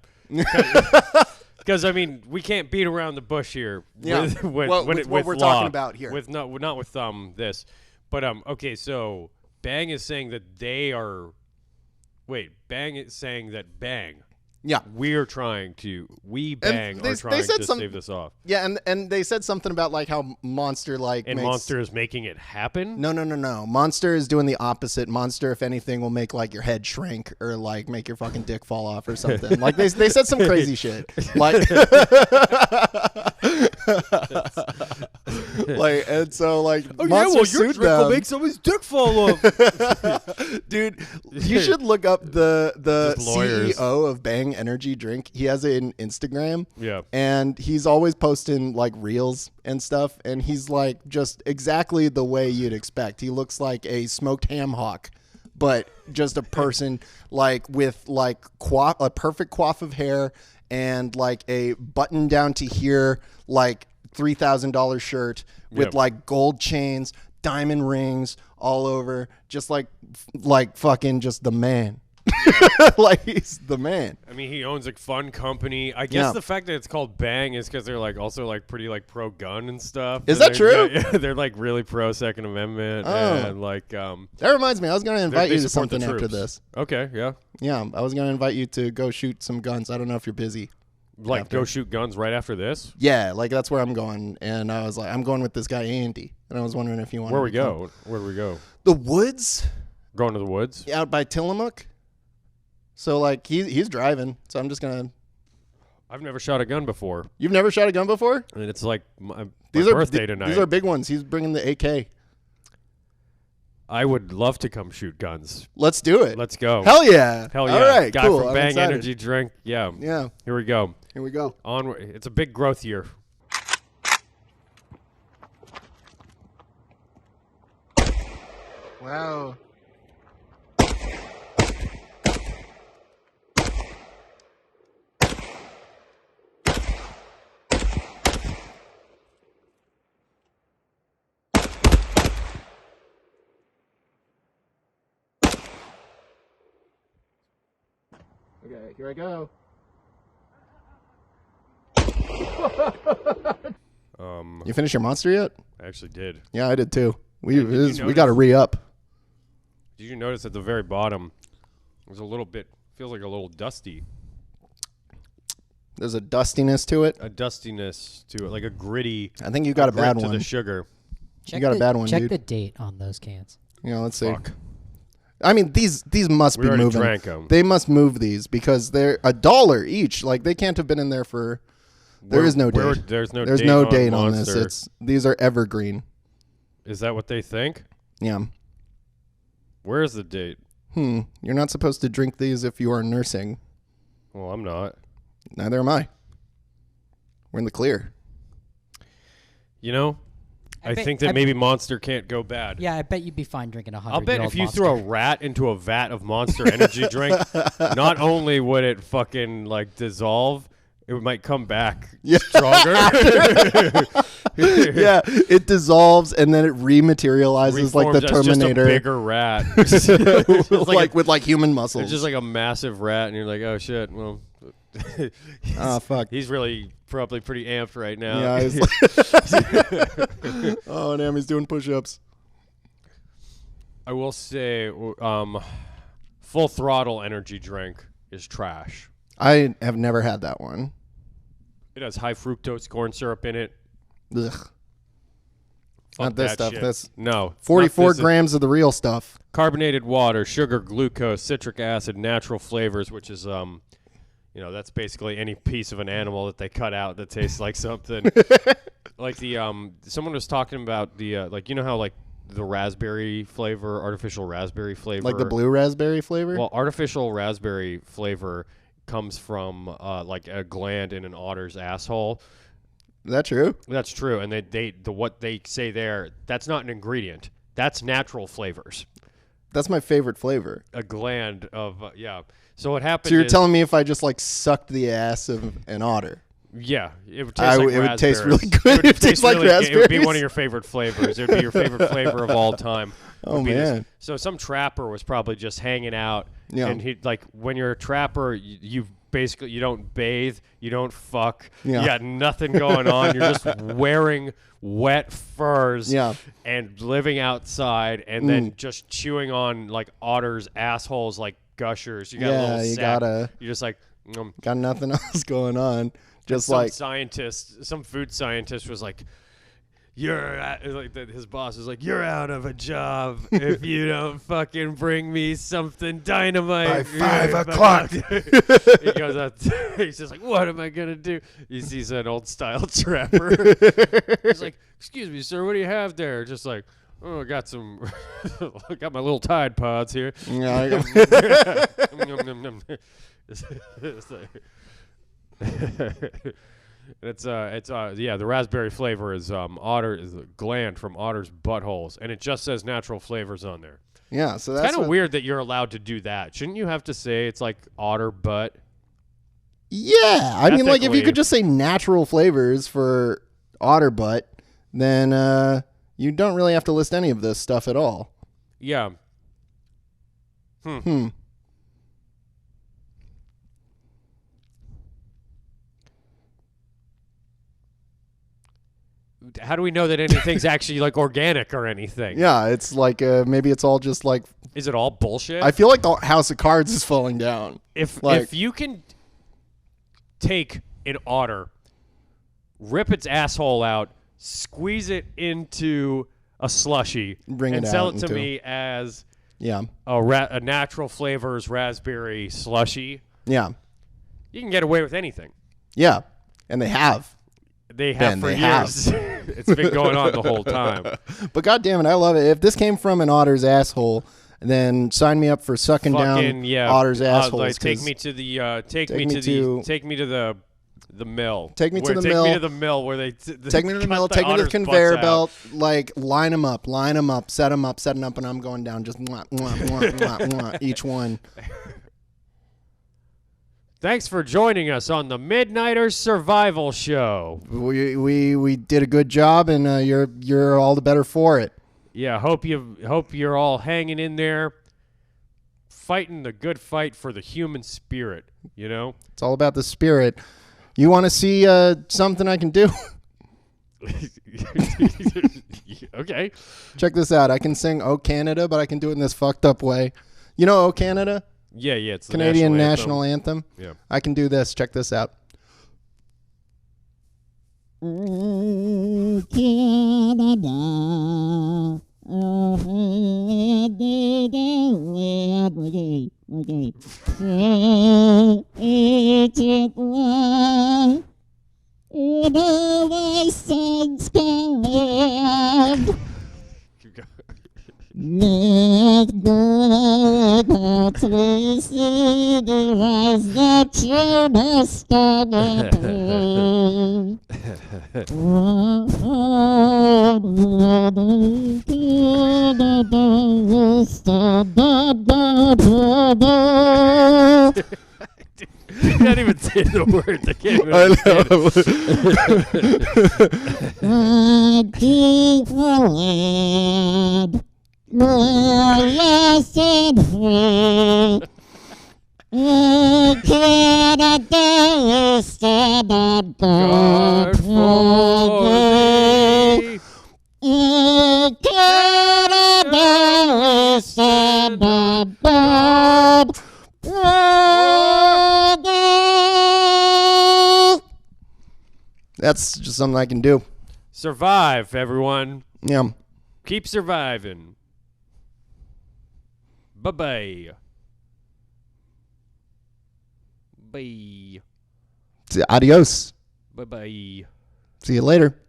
Because I mean, we can't beat around the bush here. Yeah. With what we're law, talking about here. With not with this, but okay. So Bang is saying that they are. Wait, Bang is saying that Bang. Yeah. We're trying to. We Bang are trying to stave this off. Yeah, and they said something about like how Monster Monster is making it happen. No. Monster is doing the opposite. Monster, if anything, will make like your head shrink or like make your fucking dick fall off or something. Like they said some crazy shit. Like, like and so like Monster your drink will make somebody's dick fall off. Dude, you should look up the CEO of Bang Energy Drink. He has an Instagram. Yeah. And he's always posting like reels and stuff. And he's like just exactly the way you'd expect. He looks like a smoked ham hock, but just a person like with like a perfect coif of hair and like a button down to here, like $3,000 shirt with like gold chains, diamond rings all over, just like fucking just the man. Like he's the man. I mean, he owns a fun company. I guess the fact that it's called Bang is because they're like also like pretty like pro gun and stuff. Is that true? Yeah, they're like really pro Second Amendment and like. That reminds me, I was going to invite you to something after this. Okay, yeah. Yeah, I was going to invite you to go shoot some guns. I don't know if you're busy. Like go shoot guns right after this? Yeah, like that's where I'm going. And I was like, I'm going with this guy Andy, and I was wondering if you want. Where we go? Where do we go? The woods. Going to the woods? Out by Tillamook. So like he's driving, so I'm just gonna. I've never shot a gun before. You've never shot a gun before? And it's like my birthday tonight. These are big ones. He's bringing the AK. I would love to come shoot guns. Let's do it. Let's go. Hell yeah. Hell yeah. All right, Guy cool. from I'm Bang excited. Energy Drink. Yeah. Yeah. Here we go. Here we go. Onward. It's a big growth year. Wow. Okay, here I go. You finished your monster yet? I actually did. Yeah, I did too. We notice- got to re-up. Did you notice at the very bottom, there's a little bit, feels like a little dusty. There's a dustiness to it. A dustiness to it, like a gritty. I think you got a bad to one. the sugar. Check got a bad one, Check dude. the date on those cans. Yeah, let's see. Fuck. I mean, these must We be already moving. drank 'em. They must move these because they're $1 each. Like they can't have been in there for. There is no date. There's no date on this. Monster. These are evergreen. Is that what they think? Yeah. Where's the date? You're not supposed to drink these if you are nursing. Well, I'm not. Neither am I. We're in the clear. You know, I think that maybe Monster can't go bad. Yeah, I bet you'd be fine drinking 100. I'll bet if you threw a rat into a vat of Monster Energy drink, not only would it fucking like dissolve, it might come back stronger. Yeah, it dissolves and then it rematerializes like the Reforms as Terminator. just a bigger rat. with like human muscles. It's just like a massive rat, and you're like, oh shit. Well, oh fuck. He's really probably pretty amped right now. Yeah. Oh damn, he's doing push-ups. I will say, Full Throttle energy drink is trash. I have never had that one. It has high fructose corn syrup in it. Ugh. Fuck Not this that stuff. shit. That's no 44 grams of the real stuff. Carbonated water, sugar, glucose, citric acid, natural flavors, which is that's basically any piece of an animal that they cut out that tastes like something. Like the someone was talking about the like how like the raspberry flavor, artificial raspberry flavor, Like the blue raspberry flavor? Well, artificial raspberry flavor comes from like a gland in an otter's asshole. Is that true? That's true, and what they say there, that's not an ingredient. That's natural flavors. That's my favorite flavor. A gland of So what happened? So you're telling me if I just like sucked the ass of an otter? Yeah, it would taste like it would taste raspberries. really good. It would taste like raspberries. It would be one of your favorite flavors. It would be your favorite flavor of all time. Oh man! So some trapper was probably just hanging out, Yeah. and he like when you're a trapper, you basically you don't bathe, you don't fuck, Yeah. you got nothing going on. You're just wearing wet furs, Yeah. and living outside, and then just chewing on like otters' assholes like gushers. You got a little you sack. gotta. You're just like. Got nothing else going on. Just some like some food scientist was like, his boss was like, you're out of a job if you don't fucking bring me something dynamite by 5 o'clock. He goes out, he's just like, what am I gonna do? He sees an old style trapper. He's like, excuse me, sir, what do you have there? Just like, oh, I got some, got my little Tide Pods here. Yeah, the raspberry flavor is otter is a gland from otter's buttholes, and it just says natural flavors on there. Yeah, so that's kind of weird that you're allowed to do that. Shouldn't you have to say it's like otter butt? Yeah, I mean, like if you Ethically. could just say natural flavors for otter butt, then you don't really have to list any of this stuff at all. Yeah. How do we know that anything's actually like organic or anything? Yeah, it's like maybe it's all just like. Is it all bullshit? I feel like the House of Cards is falling down. If you can take an otter, rip its asshole out, squeeze it into a slushy, and sell it to me as a natural flavors raspberry slushy. Yeah, you can get away with anything. Yeah, and they have. They have for years. It's been going on the whole time. But God damn it, I love it. If this came from an otter's asshole, then sign me up for sucking down otters' assholes. Like, take me to the mill. Take me to the Take mill. me to the mill where they take me to the mill. Take me to the conveyor belt. Like line them up, set them up, and I'm going down just each one. Thanks for joining us on the Midnighters Survival Show. We did a good job, and you're all the better for it. Yeah, hope you're all hanging in there. fighting the good fight for the human spirit, you know? It's all about the spirit. You want to see something I can do? Okay. Check this out. I can sing "Oh Canada," but I can do it in this fucked up way. You know "Oh Canada"? Yeah, it's the Canadian national anthem. Yeah. I can do this. Check this out. Oh Canada, oh in all thy sons command. Keep going. Let God please rise that you must stand and You can't even say the words. I can't even understand. Glorious and free. Oh, Canada, stand and guard for thee. Oh, Canada, stand and guard for thee. That's just something I can do. Survive, everyone. Yeah. Keep surviving. Bye-bye. Bye. Adios. Bye-bye. See you later.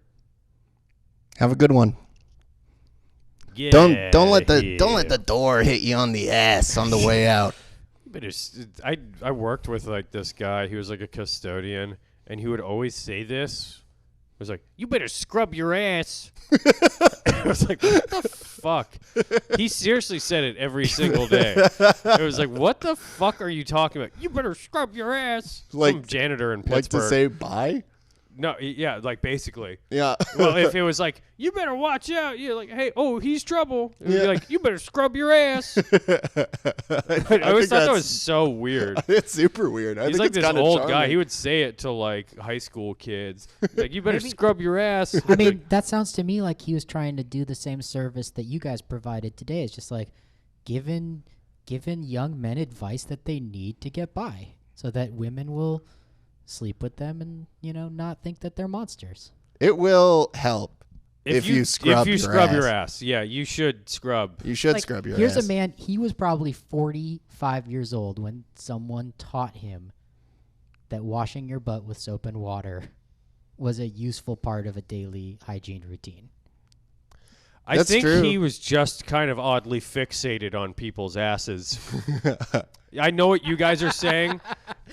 Have a good one. Get Don't let here. the door hit you on the ass on the way out. I worked with like this guy. He was like a custodian, and he would always say this. It was like, "You better scrub your ass." I was like, "What the fuck?" He seriously said it every single day. It was like, "What the fuck are you talking about? You better scrub your ass." Like some janitor in Pittsburgh. Like to say bye? No, yeah, like basically. Yeah. Well, if it was like, "You better watch out," you're like, "Hey, oh, he's trouble." It would be like, "You better scrub your ass." I always thought that was so weird. It's super weird. He's like this old guy. He would say it to like high school kids. Like, "You better scrub your ass." I mean, that sounds to me like he was trying to do the same service that you guys provided today. It's just like giving young men advice that they need to get by, so that women will sleep with them and not think that they're monsters. It will help if you scrub your ass. Yeah, you should scrub. You should scrub your ass. Here's a man. He was probably 45 years old when someone taught him that washing your butt with soap and water was a useful part of a daily hygiene routine. I That's think true. he was just kind of oddly fixated on people's asses. I know what you guys are saying,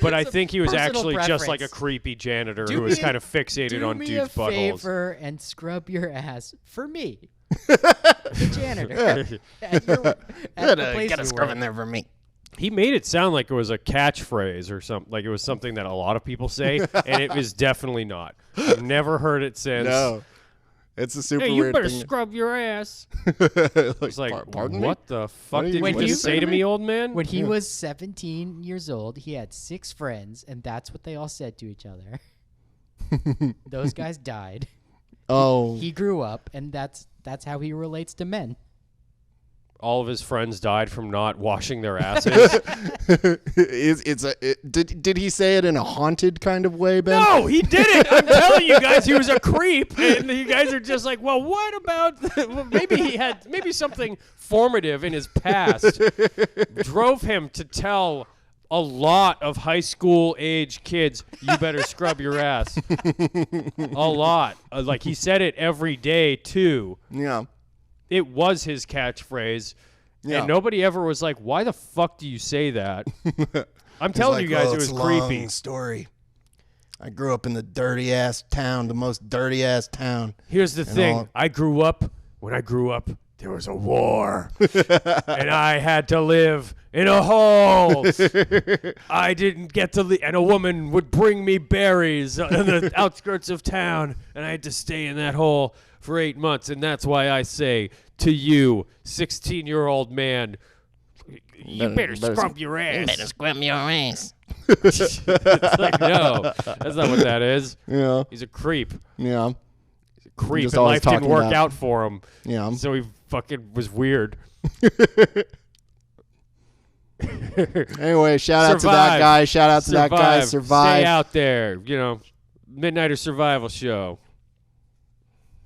but I think he was actually just like a creepy janitor who was kind of fixated on dudes' buttholes. Do me a favor and scrub your ass for me, the janitor. At the place Get a you scrub work. in there for me. He made it sound like it was a catchphrase or something, like it was something that a lot of people say, and it was definitely not. I've never heard it since. No. It's a super Hey, you weird better thing. scrub your ass. It's like, pardon me? what the fuck What did you just say to me, old man? When he was 17 years old, he had 6 friends, and that's what they all said to each other. Those guys died. Oh. He grew up, and that's how he relates to men. All of his friends died from not washing their asses. Did he say it in a haunted kind of way, Ben? No, he didn't. I'm telling you guys, he was a creep, and you guys are just like, well, what about? Well, maybe something formative in his past drove him to tell a lot of high school age kids, "You better scrub your ass." A lot. Like he said it every day too. Yeah. It was his catchphrase, and nobody ever was like, "Why the fuck do you say that?" I'm telling you guys, it was creepy. Long story. I grew up in the dirty ass town, the most dirty ass town. Here's the thing: when I grew up, there was a war, and I had to live in a hole. I didn't get to leave, and a woman would bring me berries on the outskirts of town, and I had to stay in that hole for 8 months, and that's why I say to you, 16-year-old man, You better scrump your ass. You better scrump your ass. It's like, no, that's not what that is. Yeah. He's a creep. Yeah. He's a creep, Just and always life didn't talking work about- out for him. Yeah. So he fucking was weird. Anyway, shout out to that guy. Shout out to that guy. Survive. Stay out there. You know, Midnighter Survival Show.